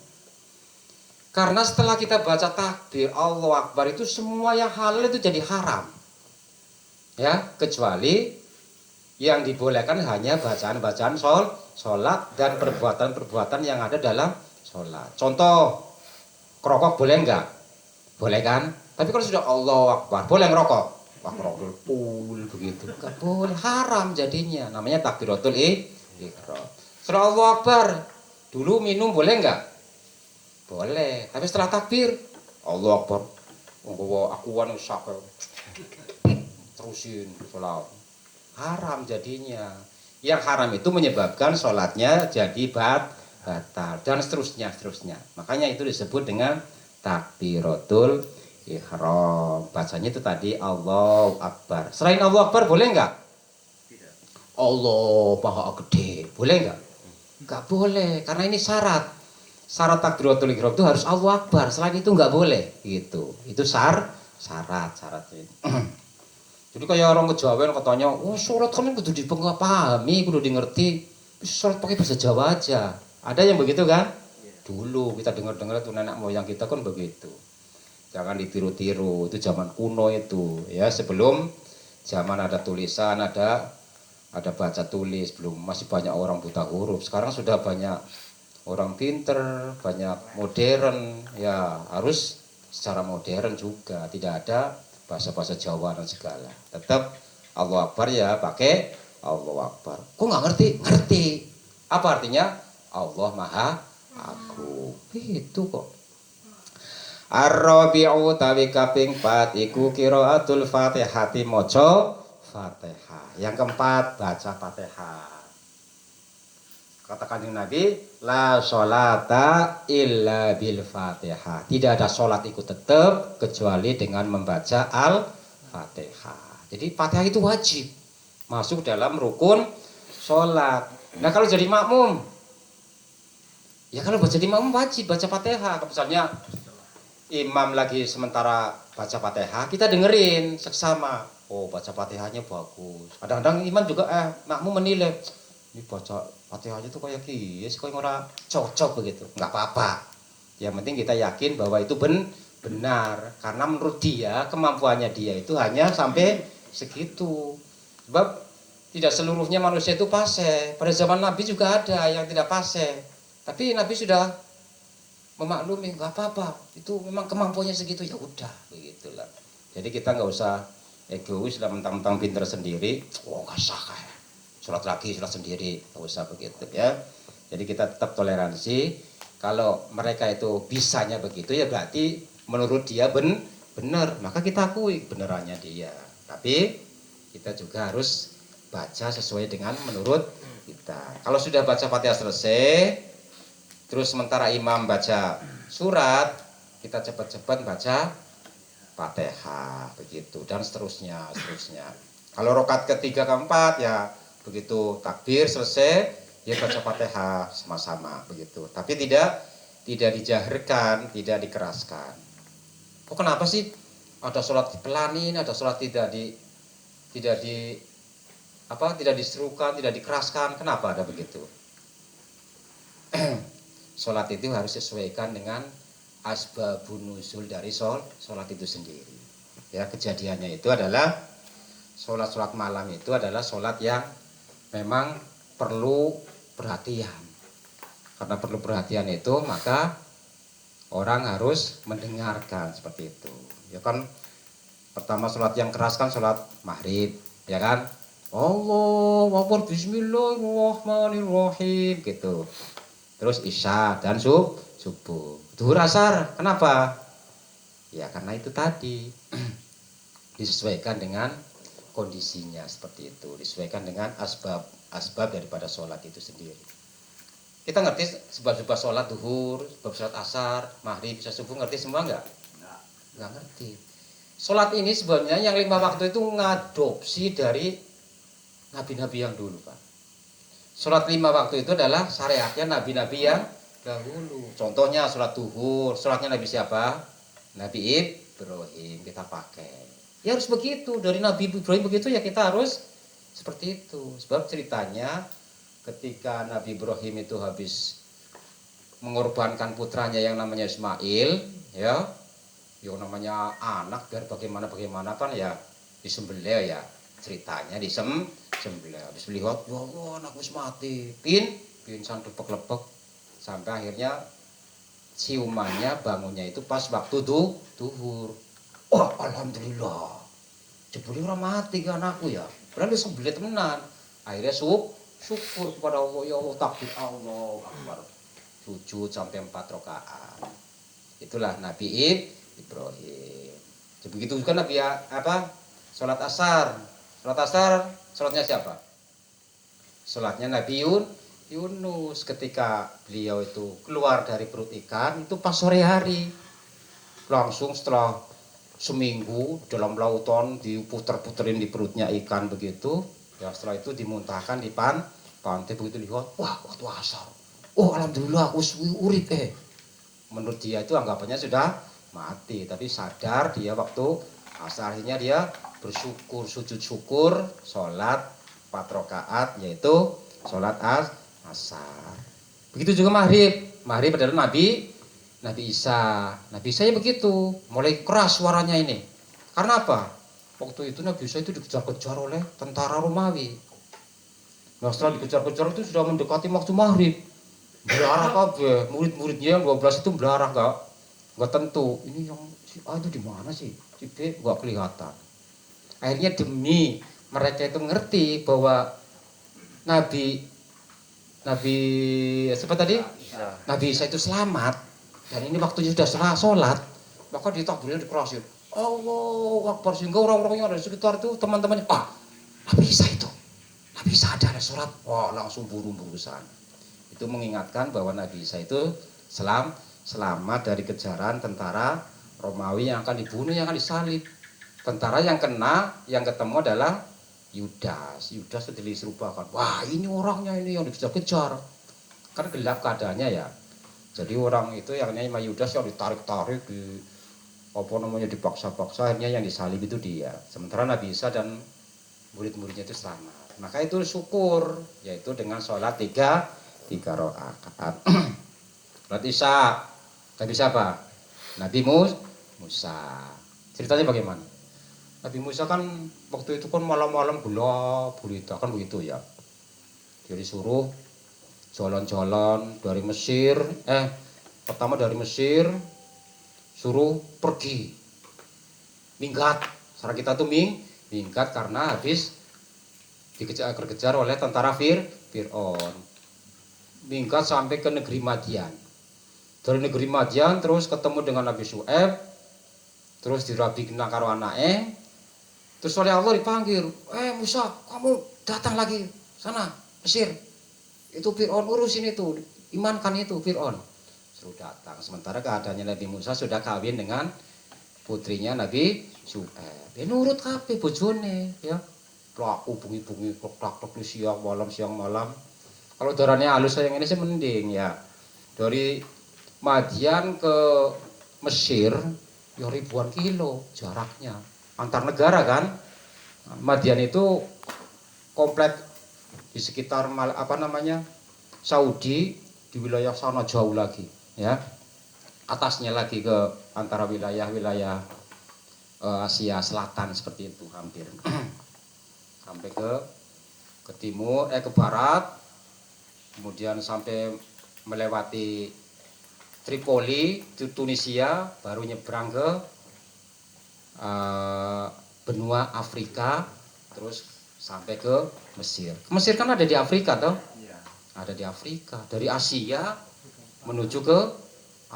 Karena setelah kita baca takbir Allahu Akbar itu semua yang halal itu jadi haram. Ya, kecuali yang dibolehkan hanya bacaan-bacaan sholat dan perbuatan-perbuatan yang ada dalam sholat. Contoh, ngerokok boleh enggak? Boleh kan? Tapi kalau sudah Allahu Akbar, boleh ngerokok? Wah, ngerokok pul begitu. Enggak boleh, haram jadinya. Namanya takbiratul ihram. Setelah Allahu Akbar, dulu minum boleh enggak? Boleh. Tapi setelah takbir, Allahu Akbar. Nggawa akuan sak terusin sholat. Haram jadinya. Yang haram itu menyebabkan sholatnya jadi batal dan seterusnya. Makanya itu disebut dengan takbiratul ihram. Bacanya itu tadi Allahu Akbar. Selain Allahu Akbar boleh enggak? Tidak. Allah Maha Gede. Boleh enggak? Enggak boleh, karena ini syarat. Syarat takbiratul ihram itu harus Allahu Akbar. Selain itu enggak boleh. Gitu. Itu syaratnya. Jadi kayak orang kejawen katanya, oh sholat kan kudu dipahami, kudu di ngerti. Sholat pakai bahasa Jawa aja. Ada yang begitu kan? Dulu kita dengar-dengar tuh nenek moyang kita kan begitu. Jangan ditiru-tiru, itu zaman kuno itu. Ya sebelum zaman ada tulisan, ada baca tulis, belum masih banyak orang buta huruf. Sekarang sudah banyak orang pinter, banyak modern. Ya harus secara modern juga, tidak ada bahasa-bahasa Jawa dan segala. Tetap Allahu Akbar ya pakai Allahu Akbar. Kok nggak ngerti? Ngerti. Apa artinya? Allah Maha Agung. Itu kok. Ar-rabi'u tawi kaping 4 iku qiraatul Fatihati maca Fatihah. Yang keempat baca Fatihah. Kata Kanjeng Nabi, la sholata illa bil Fatihah. Tidak ada sholat itu tetap kecuali dengan membaca Al-Fatihah. Jadi Fatihah itu wajib masuk dalam rukun sholat. Nah kalau jadi makmum, ya kalau jadi makmum wajib baca Fatihah. Misalnya imam lagi sementara baca Fatihah, kita dengerin seksama. Oh baca Fatihahnya bagus. Kadang-kadang imam juga makmum menilai, ini baca Fatihahnya tuh kayak kies, kayak ora cocok begitu. Enggak apa-apa. Yang penting kita yakin bahwa itu benar. Karena menurut dia, kemampuannya dia itu hanya sampai segitu. Sebab tidak seluruhnya manusia itu fase. Pada zaman Nabi juga ada yang tidak fase. Tapi Nabi sudah memaklumi, enggak apa-apa. Itu memang kemampuannya segitu, ya udah, begitulah. Jadi kita enggak usah egois lah mentang-mentang pinter sendiri. Oh, enggak sah kayak. Sholat lagi, sholat sendiri, nggak usah begitu ya. Jadi kita tetap toleransi. Kalau mereka itu bisanya begitu ya berarti menurut dia benar, maka kita akui benerannya dia. Tapi kita juga harus baca sesuai dengan menurut kita. Kalau sudah baca Fatihah selesai, terus sementara imam baca surat, kita cepat-cepat baca Fatihah begitu dan seterusnya. Kalau rakaat ketiga keempat ya begitu takbir selesai ya baca Fatihah sama-sama begitu. Tapi tidak dijaharkan, tidak dikeraskan. Kok kenapa sih ada sholat dipelanin, ada sholat tidak diserukan, tidak dikeraskan? Kenapa ada begitu? Sholat itu harus sesuaikan dengan asbabun nuzul dari sholat itu sendiri. Ya kejadiannya itu adalah sholat malam itu adalah sholat yang memang perlu perhatian. Karena perlu perhatian itu maka orang harus mendengarkan seperti itu. Ya kan pertama sholat yang keras kan sholat maghrib, ya kan? Allahu Akbar bismillahirrahmanirrahim gitu. Terus isya dan subuh. Zuhur asar, kenapa? Ya karena itu tadi disesuaikan dengan kondisinya seperti itu, disesuaikan dengan asbab daripada sholat itu sendiri. Kita ngerti sebab-sebab sholat duhur, sebab sholat asar, maghrib, isya subuh, ngerti semua nggak? Nggak ngerti. Sholat ini sebenarnya yang 5 waktu itu ngadopsi dari nabi-nabi yang dulu, Pak. Sholat 5 waktu itu adalah syariatnya nabi-nabi yang dahulu. Contohnya sholat duhur, sholatnya nabi siapa? Nabi Ibrahim kita pakai. Ya harus begitu, dari Nabi Ibrahim begitu ya kita harus seperti itu. Sebab ceritanya ketika Nabi Ibrahim itu habis mengorbankan putranya yang namanya Ismail, ya, yang namanya anak biar bagaimana kan ya disembelih ya, ceritanya disembelih. Habis melihat, wah anak wis mati, pingsan lepek-lepek sampai akhirnya siumannya bangunnya itu pas waktu duhur. Oh alhamdulillah, jebule ora mati kan anakku ya. Padahal disembelih temenan. Akhirnya syukur kepada Allah, ya Allah takbir Allah Akbar. Sujud sampai 4 rakaat. Itulah Nabi Ibrahim. Begitu juga Nabi Salat asar. Salat asar, salatnya siapa? Salatnya Nabi Yunus ketika beliau itu keluar dari perut ikan itu pas sore hari. Langsung setelah seminggu dalam lautan diputer-puterin di perutnya ikan begitu. Ya setelah itu dimuntahkan di pantai begitu lihat, wah waktu asar. Oh alhamdulillah aku urip Menurut dia itu anggapannya sudah mati, tapi sadar dia waktu asarnya dia bersyukur, sujud syukur, sholat 4 rakaat yaitu sholat asar. Begitu juga maghrib adalah Nabi Isa. Nabi Isa ya begitu, mulai keras suaranya ini. Karena apa? Waktu itu Nabi Isa itu dikejar-kejar oleh tentara Romawi. Nah setelah dikejar-kejar itu sudah mendekati waktu maghrib. Belarah kabeh, murid-muridnya yang 12 itu belarah enggak tentu. Ini yang si A itu di mana sih? Si B enggak kelihatan. Akhirnya demi mereka itu ngerti bahwa Nabi siapa tadi? Nabi Isa itu selamat dan ini waktunya sudah sholat, maka ditakbirin dikerasin. Allahu Akbar sehingga orang-orang yang ada di sekitar itu teman-temannya, Nabi Isa ada sholat, wah langsung buru-buru sana. Itu mengingatkan bahwa Nabi Isa itu selamat dari kejaran tentara Romawi yang akan dibunuh, yang akan disalib. Tentara yang ketemu adalah Yudas itu diserupakan. Wah ini orangnya ini yang dikejar-kejar. Kan gelap keadaannya ya. Jadi orang itu yang namanya Yudas yang ditarik-tarik, dipaksa-paksa, akhirnya yang disalib itu dia. Sementara Nabi Isa dan murid-muridnya itu selamat. Maka itu syukur, yaitu dengan sholat 3 rakaat. Sholat Isya. Nabi siapa? Nabi Musa. Ceritanya bagaimana? Nabi Musa kan waktu itu kan malam-malam gelap gulita kan begitu ya. Jadi suruh jalan-jalan dari Mesir, pertama dari Mesir suruh pergi. Minggat. Cara kita tuh minggat karena habis dikejar oleh tentara Fir'aun. Minggat sampai ke negeri Madian. Dari negeri Madian terus ketemu dengan Nabi Syu'aib, terus dirabi kena karo anake. Terus oleh Allah dipanggil, Musa, kamu datang lagi sana Mesir. Itu Fir'aun urusin itu, imankan itu Fir'aun. Suruh datang. Sementara keadaannya Nabi Musa sudah kawin dengan putrinya Nabi Syu'aib. Ya nurut kabeh bojone ya. Pelaku bungi-bungi klok-klok siang malam. Kalau darahnya halus sayang ini sih mending ya. Dari Madian ke Mesir ya ribuan kilo jaraknya. Antar negara kan. Madian itu komplek di sekitar Saudi, di wilayah sana jauh lagi ya. Atasnya lagi ke antara wilayah Asia Selatan seperti itu hampir. Sampai ke timur ke barat. Kemudian sampai melewati Tripoli, Tunisia, baru nyebrang ke benua Afrika, terus sampai ke Mesir. Mesir kan ada di Afrika toh? Iya. Ada di Afrika. Dari Asia menuju ke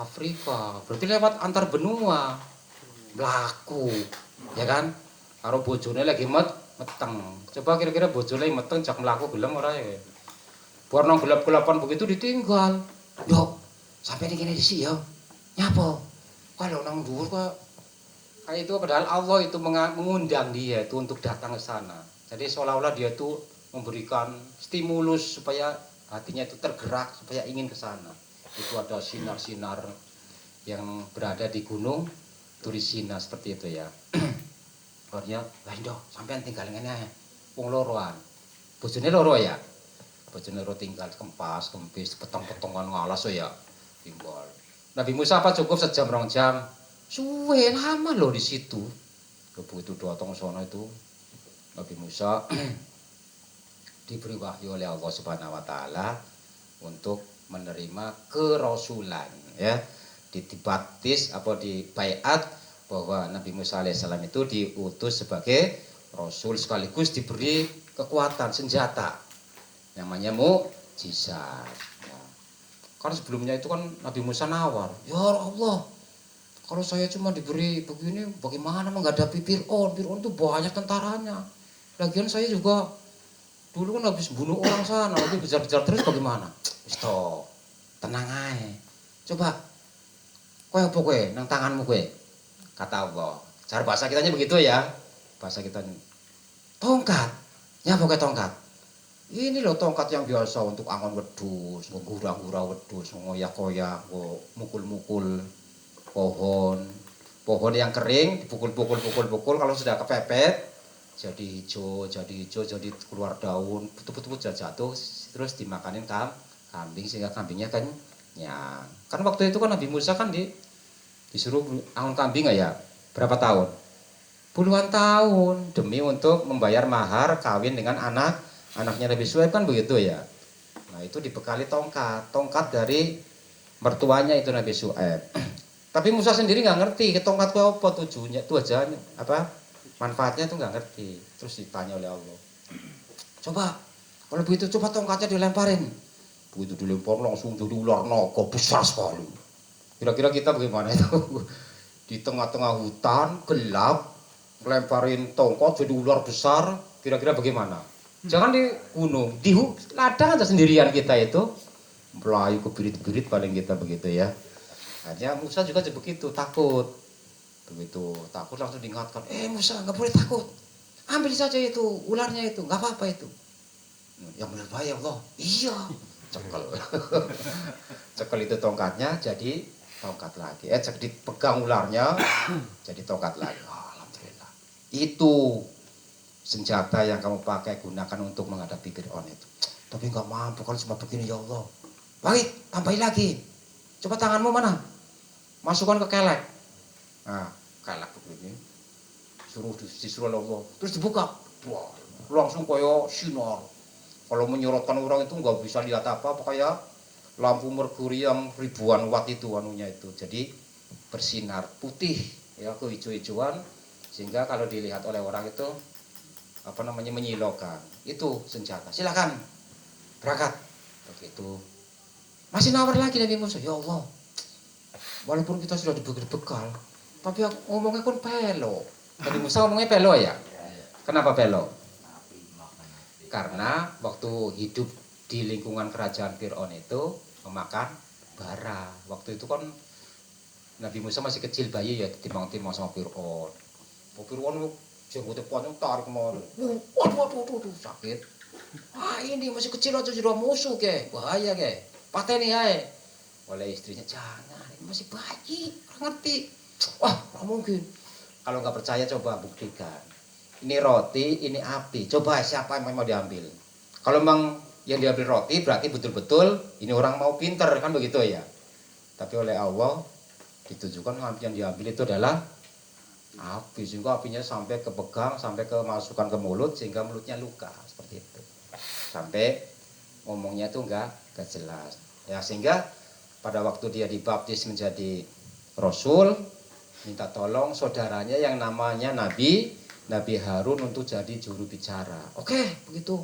Afrika. Berarti lewat antar benua. Mlaku, ya kan? Karo bojone lagi meteng. Coba kira-kira bojone meteng jak mlaku gelem ora ya? Warna gelap-gelapan begitu ditinggal. Dok, sampai di kene sih ya. Nyapa? Kalau nang dhuwur kok kayak itu padahal Allah itu mengundang dia itu untuk datang ke sana. Jadi seolah-olah dia itu memberikan stimulus supaya hatinya itu tergerak supaya ingin ke sana. Itu ada sinar-sinar yang berada di gunung Turisina seperti itu ya. Akhirnya, lah Indo, sampean tinggal ngene ae. Wong loroan. Bojone loro ya. Bojone loro tinggal kempas, kempis, petong-petongan ngalas ya. Tinggal. Nabi Musa apa cukup sejam 2 jam? Suwe lama loh di situ. Begitu datang sono itu Nabi Musa diberi wahyu oleh Allah Subhanahu wa taala untuk menerima kerasulan ya. Dibaptis apa dibaiat bahwa Nabi Musa alaihissalam itu diutus sebagai rasul sekaligus diberi kekuatan senjata namanya mukjizat. Nah, kan sebelumnya itu kan Nabi Musa nawar, ya Allah, kalau saya cuma diberi begini, bagaimana menghadapi Fir'aun? Fir'aun itu banyak tentaranya. Lagian saya juga dulu kan habis bunuh orang sana, lagi kejar-kejar terus bagaimana? Stop, tenang aja. Coba, kowe apa kowe nang tanganmu kowe? Kata Allah. Cara bahasa kitanya begitu ya. Bahasa kitanya. Tongkat. Nyapa ke tongkat? Ini loh tongkat yang biasa untuk angon wedhus, gura-gura wedhus, ngoyak-koyak, mukul-mukul pohon. Pohon yang kering dipukul-pukul kalau sudah kepepet jadi hijau, jadi keluar daun, betul-betul jatuh terus dimakanin kambing sehingga kambingnya kenyang. Kan waktu itu kan Nabi Musa kan disuruh angon kambing ya, berapa tahun? Puluhan tahun demi untuk membayar mahar kawin dengan anaknya Nabi Syuaib kan begitu ya. Nah itu dibekali tongkat dari mertuanya itu Nabi Syuaib. Tapi Musa sendiri nggak ngerti tongkat itu apa tujuannya, apa manfaatnya itu nggak ngerti. Terus ditanya oleh Allah, coba kalau begitu coba tongkatnya dilemparin. Begitu dilempar langsung jadi ular naga besar sekali. Kira-kira kita bagaimana itu? Di tengah-tengah hutan, gelap, lemparin tongkat jadi ular besar, kira-kira bagaimana? Jangan di gunung, di ladang aja sendirian kita itu. Melayu ke birit-birit paling kita begitu ya. Hanya Musa juga begitu, takut. Begitu, takut langsung diingatkan, Musa nggak boleh takut. Ambil saja itu, ularnya itu, nggak apa-apa itu. Yang benar bahaya Allah. Iya, cekel. Cekel itu tongkatnya jadi tongkat lagi. Dipegang ularnya jadi tongkat lagi. Oh, alhamdulillah. Itu senjata yang kamu pakai gunakan untuk menghadapi Fir'aun itu. Tapi nggak mampu kalau cuma begini ya Allah. Baik, tambahin lagi. Coba tanganmu mana? Masukkan ke kelek. Nah, kelek begini. Disuruh oleh Allah. Terus dibuka. Wah, langsung kayak sinar. Kalau menyorotkan orang itu nggak bisa lihat apa kayak lampu merkuri yang ribuan watt itu anunya itu. Jadi bersinar putih ya kehijau-hijauan sehingga kalau dilihat oleh orang itu menyilaukan. Itu senjata. Silakan berangkat. Begitu. Masih nawar lagi Nabi Musa. Ya Allah. Walaupun kita sudah diberi bekal, tapi aku ngomongnya kan pelo. Nabi Musa ngomongnya pelo ya. Kenapa pelo? Karena waktu hidup di lingkungan kerajaan Fir'aun itu memakan bara. Waktu itu kan Nabi Musa masih kecil bayi ya timang-timang sama Fir'aun. Fir'aun jenggotnya panjang tarik mau. Waduh sakit. Ini masih kecil aja sudah musuh ke, bahaya ke. Pateni ae. Oleh istrinya jangan, ini masih bayi, ngerti. Wah, nggak mungkin. Kalau nggak percaya coba buktikan. Ini roti, ini api. Coba siapa yang mau diambil? Kalau memang yang diambil roti berarti betul-betul ini orang mau pinter kan begitu ya. Tapi oleh Allah ditujukan yang diambil itu adalah api sehingga apinya sampai kepegang, sampai kemasukan ke mulut sehingga mulutnya luka seperti itu. Sampai ngomongnya tuh enggak jelas. Ya sehingga pada waktu dia dibaptis menjadi rasul minta tolong saudaranya yang namanya Nabi Harun untuk jadi juru bicara. Oke, begitu.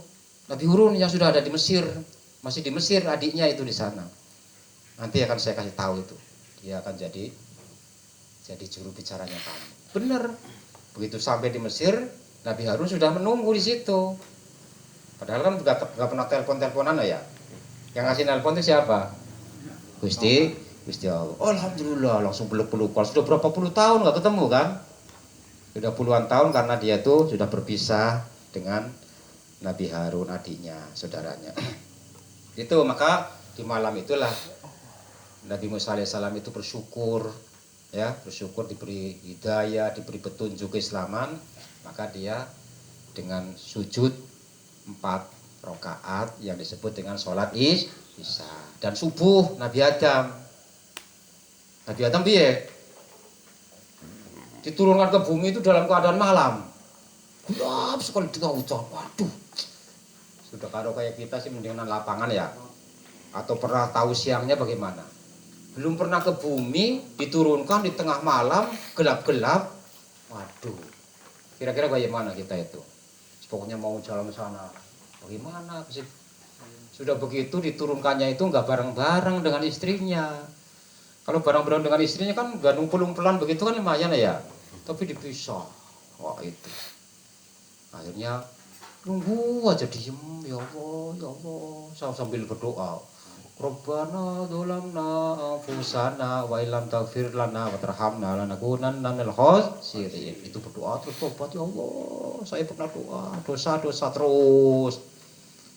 Nabi Harun yang sudah ada di Mesir, masih di Mesir adiknya itu di sana. Nanti akan saya kasih tahu itu. Dia akan jadi juru bicaranya kamu. Benar. Begitu sampai di Mesir, Nabi Harun sudah menunggu di situ. Padahal kan nggak pernah telepon-teleponan ya. Yang ngasih nelpon itu siapa? Gusti Allah. Alhamdulillah langsung peluk-pelukan. Sudah berapa puluh tahun nggak ketemu kan? Sudah puluhan tahun karena dia tuh sudah berpisah dengan Nabi Harun adiknya, saudaranya. Itu maka di malam itulah Nabi Musa alaihissalam itu bersyukur, ya, bersyukur diberi hidayah, diberi petunjuk keislaman, maka dia dengan sujud 4 rakaat yang disebut dengan sholat isya. Dan subuh Nabi Adam piye? Diturunkan ke bumi itu dalam keadaan malam. Gelap sekali di tengah hujan. Waduh. Sudah kalau kayak kita sih mendingan lapangan ya. Atau pernah tahu siangnya bagaimana? Belum pernah ke bumi, diturunkan di tengah malam, gelap-gelap. Waduh. Kira-kira bagaimana kita itu? Pokoknya mau jalan ke sana. Bagaimana sih? Sudah begitu diturunkannya itu nggak bareng-bareng dengan istrinya. Kalau bareng-bareng dengan istrinya kan nggak numpul-numpulan begitu kan lumayan ya. Tapi dipisah. Wah itu. Akhirnya nunggu aja diem. Ya Allah. Saya sambil berdoa. Rabbana dzalamna anfusana wa illam taghfir lana wa tarhamna lanakunanna minal khasirin. Itu berdoa terus tobat, ya Allah. Saya pernah dosa terus.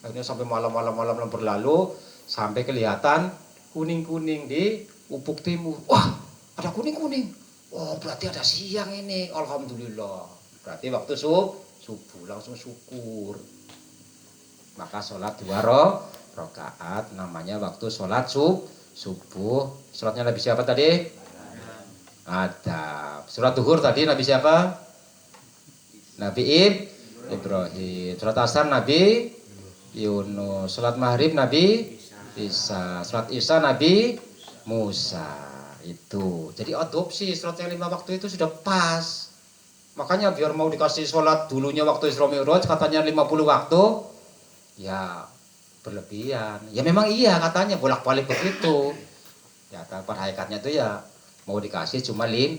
Akhirnya sampai malam berlalu sampai kelihatan kuning-kuning di ufuk timur. Wah, ada kuning-kuning. Oh, berarti ada siang ini. Alhamdulillah. Berarti waktu subuh langsung syukur. Maka sholat 2 rakaat namanya waktu sholat subuh. Sholatnya Nabi siapa tadi? Adam. Sholat duhur tadi Nabi siapa? Nabi Ibrahim. Sholat asar Nabi Yunus. Sholat maghrib Nabi Isa. Sholat isya Nabi Musa. Itu. Jadi adopsi sholat yang 5 waktu itu sudah pas. Makanya biar mau dikasih sholat dulunya waktu Isra Mi'raj katanya 50 waktu. Ya berlebihan. Ya memang iya katanya bolak-balik begitu. Ya pada hakikatnya itu ya mau dikasih cuma 5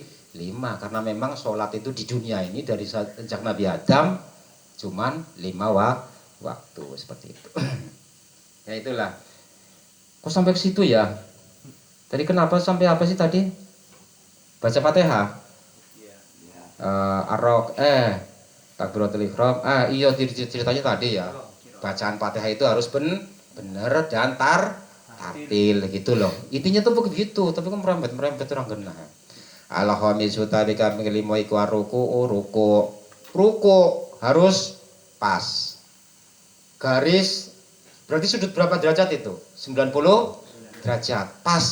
karena memang sholat itu di dunia ini dari sejak Nabi Adam cuman 5 waktu seperti itu. Ya itulah. Kok sampai ke situ ya? Tadi kenapa sampai apa sih tadi? Baca Fatihah. Takbiratul ihram. Iya ceritanya tadi ya. Bacaan Fatihah itu harus bener dan tartil gitu loh. Intinya tuh begitu, tapi kan merembet orang genah. Alhamdulillah tabika mengelimo iku ruku harus pas. Garis berarti sudut berapa derajat itu? 90 derajat. Pas.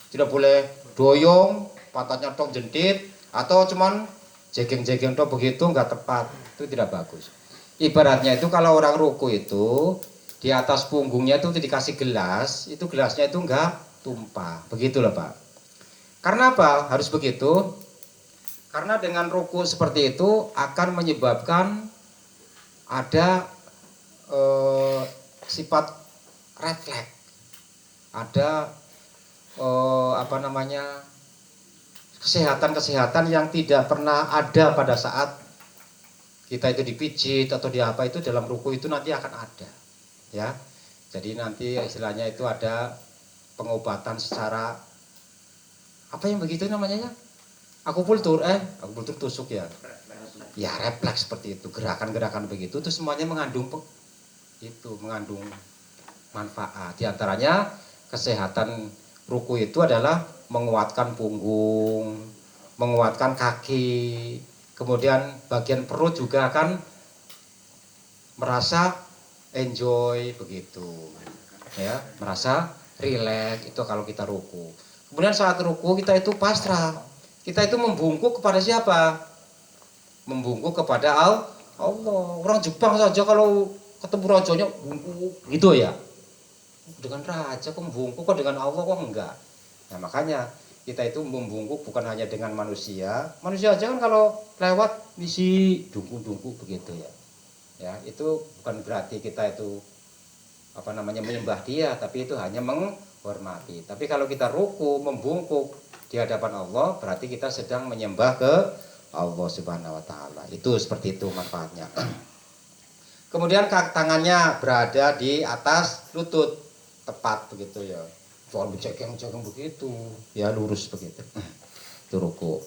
Tidak boleh doyong, pantatnya tok jentit atau cuman jegeng-jegeng tok begitu nggak tepat. Itu tidak bagus. Ibaratnya itu kalau orang ruku itu di atas punggungnya itu dikasih gelas, itu gelasnya itu enggak tumpah. Begitu loh Pak. Karena apa? Harus begitu. Karena dengan ruku seperti itu akan menyebabkan ada sifat refleks. Ada kesehatan yang tidak pernah ada pada saat kita itu dipijit atau di apa itu dalam ruku itu nanti akan ada. Ya, jadi nanti istilahnya itu ada pengobatan secara apa yang begitu namanya? Akupunktur tusuk ya. Ya refleks seperti itu, gerakan-gerakan begitu itu semuanya mengandung manfaat. Di antaranya kesehatan ruku itu adalah menguatkan punggung, menguatkan kaki, kemudian bagian perut juga akan merasa enjoy begitu, ya, merasa rileks itu kalau kita ruku. Kemudian saat ruku kita itu pasrah, kita itu membungkuk kepada siapa? Membungkuk kepada Allah. Orang Jepang saja kalau ketemu rajanya bungkuk gitu ya. Dengan raja kok membungkuk, kok dengan Allah kok enggak? Nah makanya kita itu membungkuk bukan hanya dengan manusia aja kan kalau lewat misi dungku begitu ya. Ya itu bukan berarti kita itu menyembah dia, tapi itu hanya menghormati. Tapi kalau kita ruku membungkuk di hadapan Allah berarti kita sedang menyembah ke Allah Subhanahu wa taala. Itu seperti itu manfaatnya. Kemudian tangannya berada di atas lutut. tepat begitu ya. Jangan becekeng-becekeng begitu, ya lurus begitu. Itu ruku.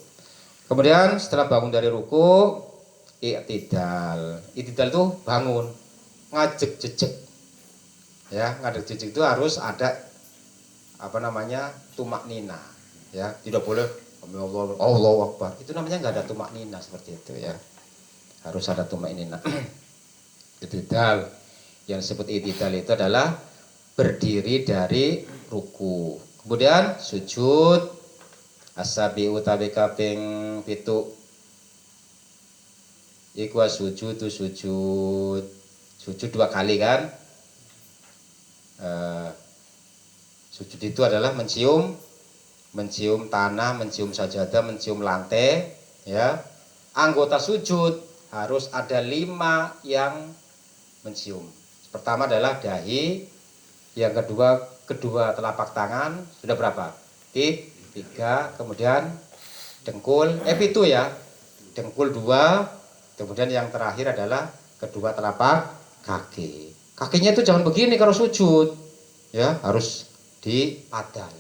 Kemudian setelah bangun dari ruku, i'tidal. I'tidal itu bangun, ngajek jejek. Ya, ngajek jejek itu harus ada apa namanya? Tumak nina. Ya, tidak boleh Allahu Akbar. Itu namanya nggak ada tumak nina seperti itu ya. Harus ada tumak nina. I'tidal. Yang disebut i'tidal itu adalah berdiri dari ruku. Kemudian sujud asabi utawi kaping 7. Iku sujud itu sujud 2 kali kan. Sujud itu adalah mencium tanah, mencium sajadah, mencium lantai ya. Anggota sujud harus ada 5 yang mencium. Pertama adalah dahi, yang kedua telapak tangan, sudah berapa? 3, kemudian dengkul, itu ya, dengkul 2, kemudian yang terakhir adalah kedua telapak kaki. Kakinya itu jangan begini kalau sujud, ya harus dipadal.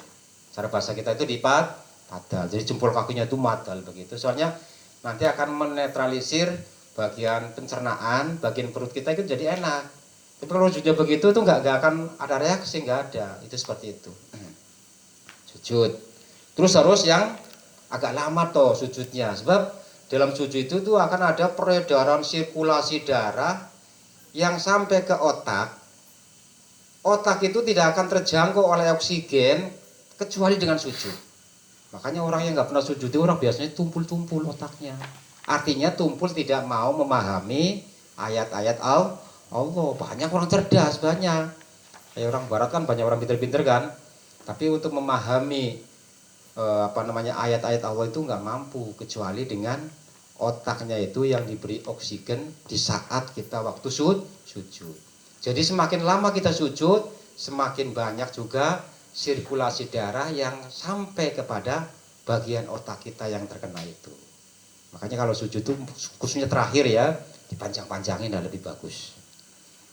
Cara bahasa kita itu dipadal, jadi jempol kakinya itu madal begitu. Soalnya nanti akan menetralisir bagian pencernaan, bagian perut kita itu jadi enak. Tapi kalau sujud begitu tuh nggak akan ada reaksi, nggak ada. Itu seperti itu. Sujud. Terus harus yang agak lama toh sujudnya, sebab dalam sujud itu tuh akan ada peredaran sirkulasi darah yang sampai ke otak. Otak itu tidak akan terjangkau oleh oksigen kecuali dengan sujud. Makanya orang yang nggak pernah sujud itu orang biasanya tumpul-tumpul otaknya. Artinya tumpul tidak mau memahami ayat-ayat Allah. Banyak orang cerdas, banyak. Kayak orang barat kan banyak orang pinter-pinter kan. Tapi untuk memahami ayat-ayat Allah itu nggak mampu kecuali dengan otaknya itu yang diberi oksigen di saat kita waktu sujud. Jadi semakin lama kita sujud, semakin banyak juga sirkulasi darah yang sampai kepada bagian otak kita yang terkena itu. Makanya kalau sujud itu khususnya terakhir ya, dipanjang-panjangin dan lebih bagus.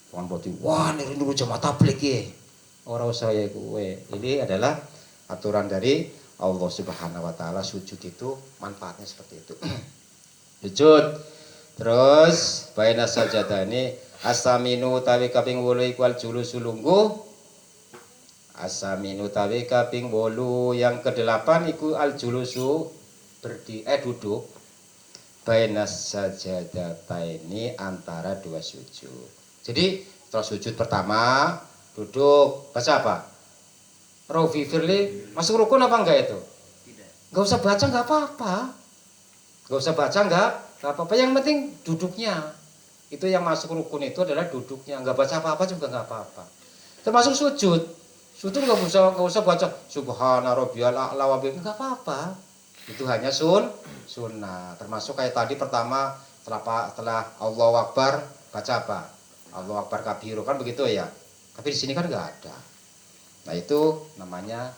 Bukan berarti, wah ini dulu jamaah tabligh ya. Orang saya gue. Ini adalah aturan dari Allah Subhanahu wa taala. Sujud itu manfaatnya seperti itu. Sujud. Terus baina sajadani asaminu tawi kaping 8 iku julusu lungguh. Asaminu tawi kaping 8 yang ke-8 iku julusu duduk. Baina sajadataini antara 2 sujud. Jadi setelah sujud pertama duduk, baca apa? Rofi Firly masuk rukun apa enggak itu? Tidak. Enggak usah baca enggak apa-apa. Enggak usah baca enggak apa-apa. Yang penting duduknya. Itu yang masuk rukun itu adalah duduknya. Enggak baca apa-apa juga enggak apa-apa. Termasuk sujud. Sujud enggak usah baca Subhana rabbiyal a'la wa bihamdihi, enggak apa-apa. Itu hanya sunnah. Termasuk kayak tadi pertama setelah Allahu Akbar baca apa? Allahu Akbar kabiru kan begitu ya. Tapi di sini kan nggak ada. Nah itu namanya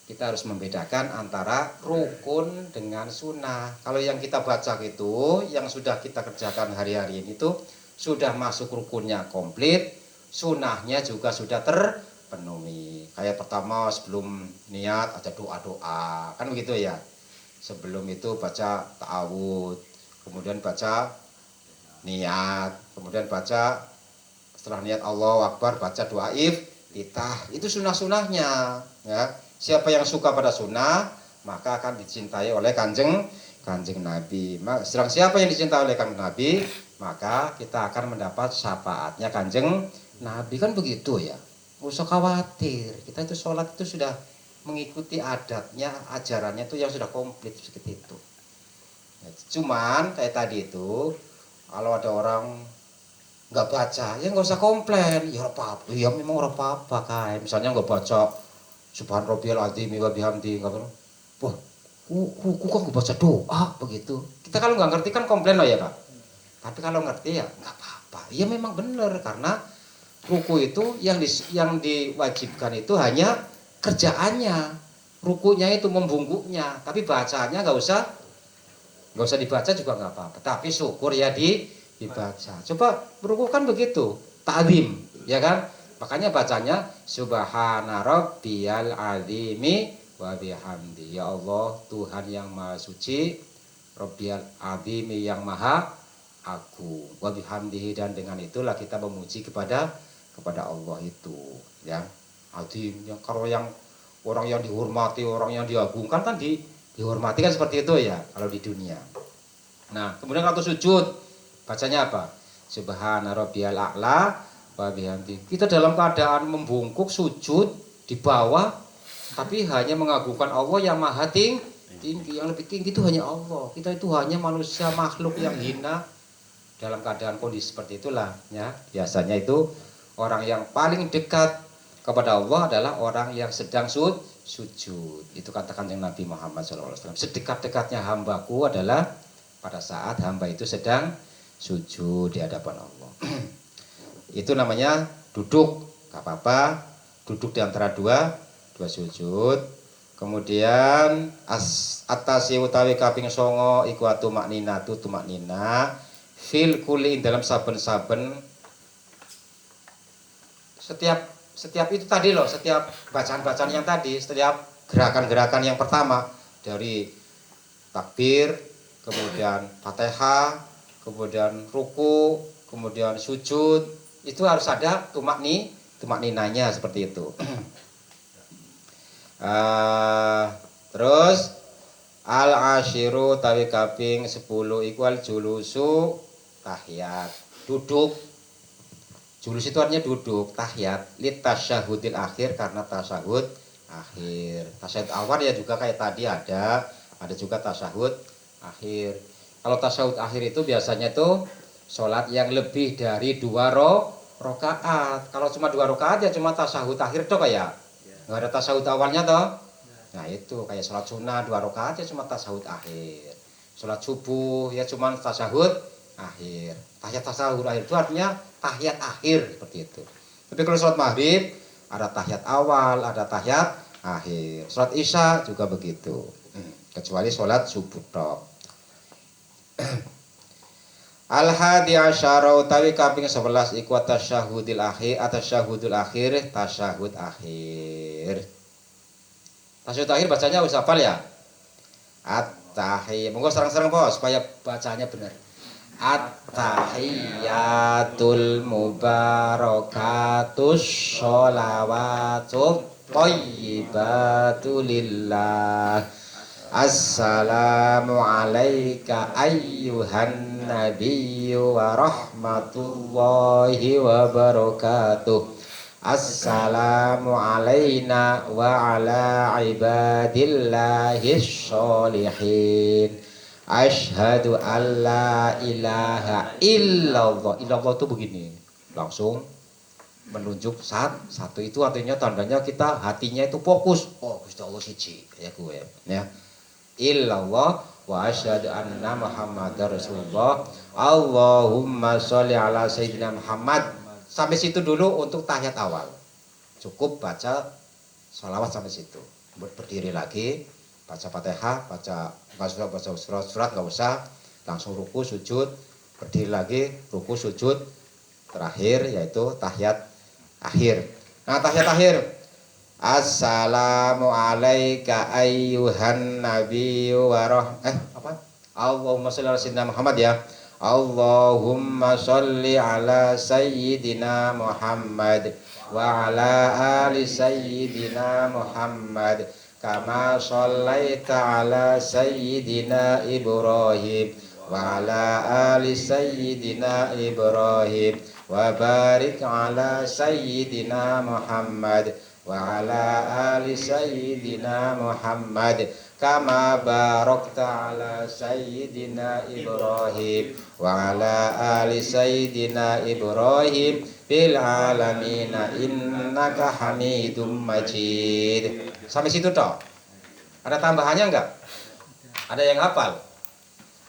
kita harus membedakan antara rukun dengan sunnah. Kalau yang kita baca itu, yang sudah kita kerjakan hari-hari ini itu sudah masuk rukunnya komplit, sunnahnya juga sudah terpenuhi. Kayak pertama sebelum niat ada doa-doa, kan begitu ya. Sebelum itu baca ta'awud, kemudian baca niat, kemudian baca setelah niat Allahu Akbar baca doa iftitah. Itu sunnah-sunnahnya ya. Siapa yang suka pada sunnah maka akan dicintai oleh kanjeng Nabi. Sedang siapa yang dicintai oleh kanjeng Nabi maka kita akan mendapat syafaatnya kanjeng Nabi, kan begitu ya. Nggak usah khawatir, kita itu sholat itu sudah mengikuti adatnya, ajarannya itu yang sudah komplit seperti itu. Cuman kayak tadi itu kalau ada orang nggak baca, ya nggak usah komplain. Ya apa-apa, ya memang apa-apa kayak misalnya nggak baca Subhan Rabbiyal Azim wa bihamdi, nggak pernah. Wah, ku kok nggak baca doa begitu. Kita kalau nggak ngerti kan komplain loh ya Pak. Tapi kalau ngerti ya nggak apa-apa. Ya memang benar karena ruku itu yang diwajibkan itu hanya kerjaannya, rukunya itu membungkuknya, tapi bacanya nggak usah dibaca juga nggak apa-apa. Tapi syukur ya dibaca. Coba ruku kan begitu, ta'zim, ya kan? Makanya bacanya subhana rabbiyal azimi wa bihamdi. Ya Allah, Tuhan yang maha suci, rabbiyal azimi yang maha agung, wa bihamdihi, dan dengan itulah kita memuji kepada Allah itu, ya. Azim, yang kalau yang orang yang dihormati, orang yang diagungkan kan dihormati kan seperti itu ya kalau di dunia. Nah, kemudian kalau sujud bacanya apa? Subhana rabbiyal a'la wa bihamdi. Kita dalam keadaan membungkuk sujud di bawah, tapi hanya mengagungkan Allah yang maha tinggi. Yang lebih tinggi itu hanya Allah. Kita itu hanya manusia makhluk yang hina. Dalam keadaan kondisi seperti itulah, ya. Biasanya itu orang yang paling dekat kepada Allah adalah orang yang sedang sujud. Itu katakan yang Nabi Muhammad SAW. Sedekat-dekatnya hambaku adalah pada saat hamba itu sedang sujud di hadapan Allah. Itu namanya duduk, gak apa-apa. Duduk di antara dua sujud. Kemudian atasi utawi kaping songo iku atumakninatu tumaknina fil kuli, dalam saben-saben setiap itu tadi loh, setiap bacaan-bacaan yang tadi, setiap gerakan-gerakan yang pertama dari takbir, kemudian Fatihah, kemudian ruku, kemudian sujud, itu harus ada tumakninanya seperti itu. Terus al-ashiru tawi kaping 10 ikwal julusu tahiyat, duduk. Julus itu artinya duduk, tahiyat lit tasyahudil akhir, karena tasyahud akhir. Tasyahud awal ya juga kayak tadi ada juga tasyahud akhir. Kalau tasyahud akhir itu biasanya tuh sholat yang lebih dari 2 rakaat. Kalau cuma 2 rakaat ya cuma tasyahud akhir toh kayak. Nggak ada tasyahud awalnya toh. Nah itu kayak sholat sunnah 2 rakaat ya cuma tasyahud akhir. Sholat subuh ya cuma tasyahud akhir. Tahiyat tasyahud akhir itu artinya tahiyat akhir seperti itu. Tapi kalau sholat maghrib ada tahiyat awal, ada tahiyat akhir. Sholat isya juga begitu. Kecuali sholat subuh tok. Al-hadi asyara utawi kaping 11 iku tasyahudil akhir, atasyahudul akhir, tasyahud akhir. Tasyahud akhir bacanya harus hafal ya. At-tahiyat. Monggo serang-serang bos supaya bacanya benar. At-tahiyatul mubarakatus sholawatut thayyibatu lillah. Assalamu alayka ayyuhan nabiyyu wa rahmatullahi wa barakatuh. Assalamu alayna wa ala ibadillahi sholihin. Asyhadu an la ilaha illallah. Illallah itu begini, langsung menunjuk satu itu artinya tandanya kita hatinya itu fokus. Oh, Gusti Allah siji ya gue ya. Illallah wa asyhadu anna Muhammadar Rasulullah. Allahumma sholli ala sayyidina Muhammad. Sampai situ dulu untuk tahiyat awal. Cukup baca sholawat sampai situ. Berdiri lagi, baca Fatihah, baca surat nggak usah, langsung ruku sujud, berdiri lagi, ruku sujud, terakhir yaitu tahiyat akhir. Nah, tahiyat akhir, assalamu alayka ayyuhan nabiyyu wa Allahumma sholli ala sayyidina Muhammad ya. Allahumma sholli ala sayyidina Muhammad wa ala ali sayyidina Muhammad kama shallaita ala sayyidina Ibrahim wa ala ali sayyidina Ibrahim wa barik ala sayyidina Muhammad wa ala ali sayyidina Muhammad kama barakta ala sayyidina Ibrahim wa ala ali sayyidina Ibrahim fil alamina innaka hamidum majid. Sampai situ toh. Ada tambahannya enggak? Ada yang hafal?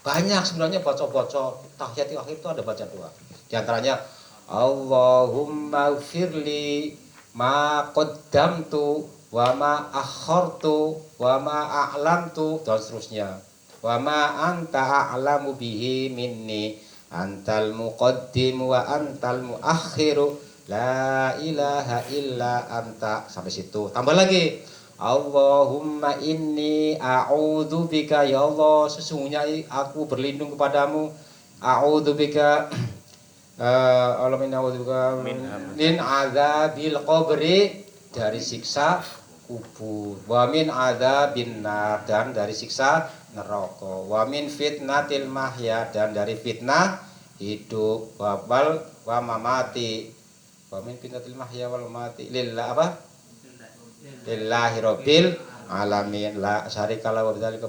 Banyak sebenarnya baca-baca tahiyat akhir itu ada baca doa. Di antaranya Allahumma firli ma qaddamtu wa ma akhartu wa ma a'lantu dan seterusnya. Wa ma anta a'lamu bihi minni antal muqaddim wa antal muakhiru La ilaha illa anta. Sampai situ. Tambah lagi. Allahumma inni a'udzubika, ya Allah, sesungguhnya aku berlindung kepadamu. A'udzubika Allahumma a'udzubika min adzabil qabri, dari siksa kubur, wa min adzabin nar, dan dari siksa neraka, wa min fitnatil mahya, dan dari fitnah hidup, wa mamati, wa min fitnatil mahya wal mamati lillah apa? Lillahi rabbil alamin la syarikalah wa bidzalika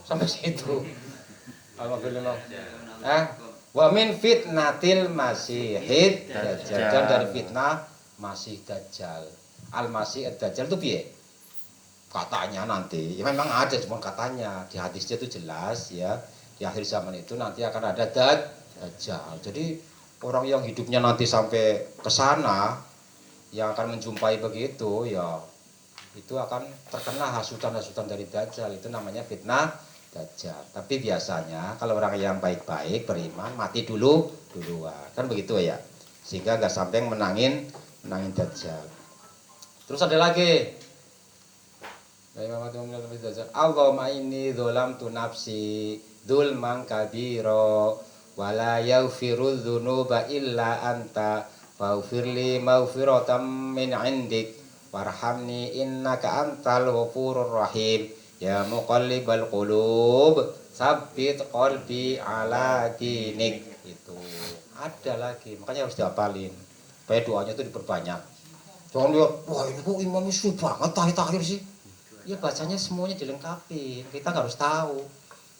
sampai situ. Alhamdulillah. Wa min fitnatil masihid dajjal, dan dari fitnah masih dajjal. Al-Masih ad-Dajjal itu piye? Katanya nanti, ya memang ada, cuma katanya di hadisnya itu jelas ya, di akhir zaman itu nanti akan ada Dajjal. Jadi orang yang hidupnya nanti sampai ke sana yang akan menjumpai begitu ya, itu akan terkena hasutan-hasutan dari Dajjal. Itu namanya fitnah Dajjal. Tapi biasanya kalau orang yang baik-baik beriman mati duluan, kan begitu ya, sehingga nggak sampai menangin Dajjal. Terus ada lagi. Allahumma inni dzalamtu nafsi dzulman kabira wa la yaghfiru dzunuba illa anta faghfirli maghfiratan min 'indik warhamni innaka antal ghafurur rahim ya muqallibal qulub tsabbit qalbi ala dinik. Itu ada lagi, makanya harus dihafalin supaya doanya itu diperbanyak. Jangan lihat, wah ini kok imamnya sulit banget tahir sih. Ya bacanya semuanya dilengkapi, kita harus tahu.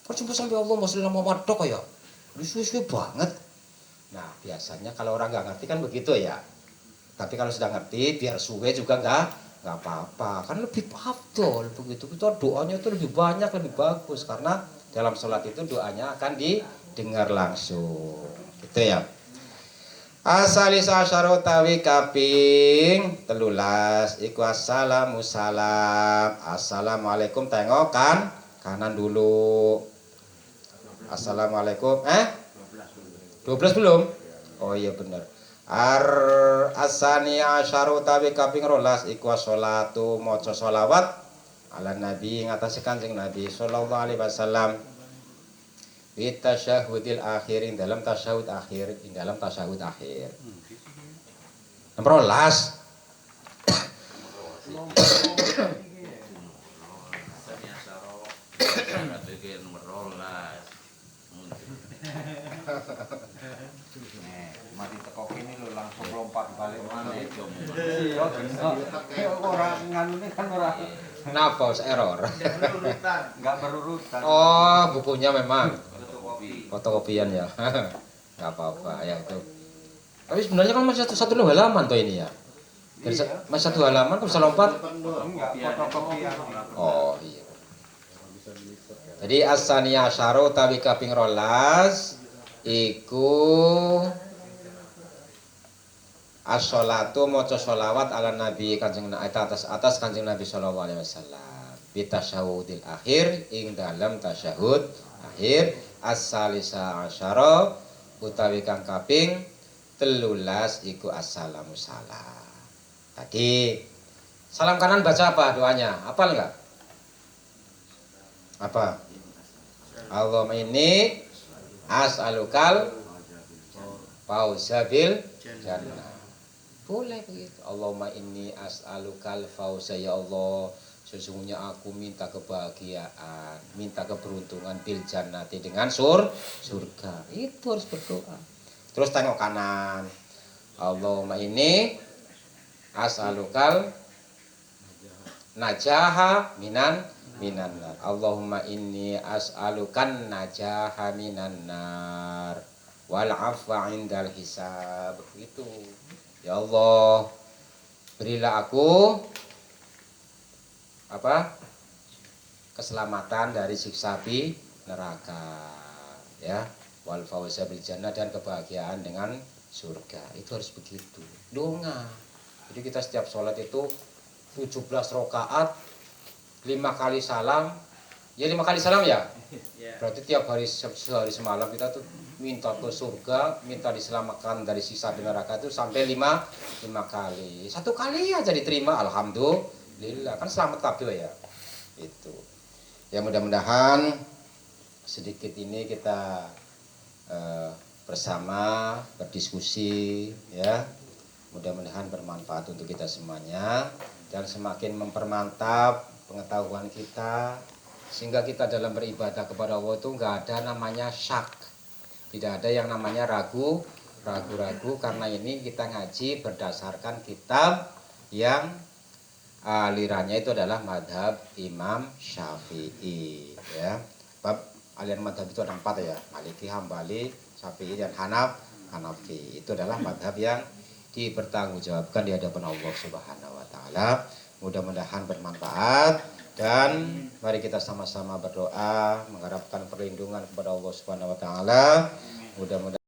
Kok cuma sampai Allahumma sholli ala Muhammad tok ya? Ini sulit banget. Nah biasanya kalau orang nggak ngerti kan begitu ya. Tapi kalau sudah ngerti, biar suwe juga nggak apa-apa. Kan lebih afdol begitu. Kita doanya itu lebih banyak, lebih bagus. Karena dalam sholat itu doanya akan didengar langsung. Gitu ya. Asalisa asyara utawi kaping 13 iku assalamu salam. Assalamualaikum, tengok kanan dulu. Assalamualaikum 12 belum? Oh iya bener. Asani asyara utawi kaping 12 iku sholatu maca sholawat ala nabi ngatasi Kanjeng Nabi sallallahu alaihi wasallam. Tasyahudil akhir, ing dalam tasyahud akhir, ing dalam tasyahud akhir. Nomor 12. Mati teko kene lho langsung lompat balik mana itu. Orang nganune kan ora. Kenapa error? Enggak berurutan. Oh, bukunya memang fotokopian ya. Nggak apa-apa ya itu. Tapi sebenarnya kan masih satu halaman toh ini ya. Dari masih satu halaman kok bisa lompat? Enggak, fotokopian. Oh iya. Jadi as-saniyah asyara utawi kaping 12 iku as-sholatu maca sholawat ala nabi Kanjeng atas Kanjeng Nabi sallallahu alaihi wasallam. Bi tasyahudil akhir, ing dalam tasyahud akhir. As-salisa asyara utawi kang kaping 13 iku assalamu salam. Tadi salam kanan baca apa doanya? Hafal enggak? Apa? Allahumma inni as'alukal fauza bil jannah. Boleh begitu. Allahumma inni as'alukal fauza, ya Allah, sesungguhnya aku minta kebahagiaan, minta keberuntungan bil jannati, dengan surga. Itu harus berdoa. Terus tengok kanan. Allahumma inni as'alukal najaha minan nar. Allahumma inni as'alukan najaha minan nar wal afwa indal hisab. Begitu. Ya Allah, berilah aku keselamatan dari siksa api neraka, ya, wal fawza bil jannah, dan kebahagiaan dengan surga. Itu harus begitu doa. Jadi kita setiap sholat itu 17 rakaat 5 kali salam, ya 5 kali salam ya, berarti tiap hari sehari semalam kita tuh minta ke surga, minta diselamatkan dari siksa di neraka itu sampai lima kali. 1 kali aja diterima, alhamdulillah, kan selamat kabeh ya. Itu. Ya mudah-mudahan sedikit ini kita bersama berdiskusi ya. Mudah-mudahan bermanfaat untuk kita semuanya dan semakin mempermantap pengetahuan kita sehingga kita dalam beribadah kepada Allah itu nggak ada namanya syak. Tidak ada yang namanya ragu, ragu-ragu, karena ini kita ngaji berdasarkan kitab yang alirannya itu adalah madhab Imam Syafi'i ya. Bab aliran madhab itu ada 4 ya, Maliki, Hambali, Syafi'i dan Hanafi. Itu adalah madhab yang dipertanggungjawabkan di hadapan Allah Subhanahu wa taala. Mudah-mudahan bermanfaat dan mari kita sama-sama berdoa mengharapkan perlindungan kepada Allah Subhanahu wa taala. Mudah-mudahan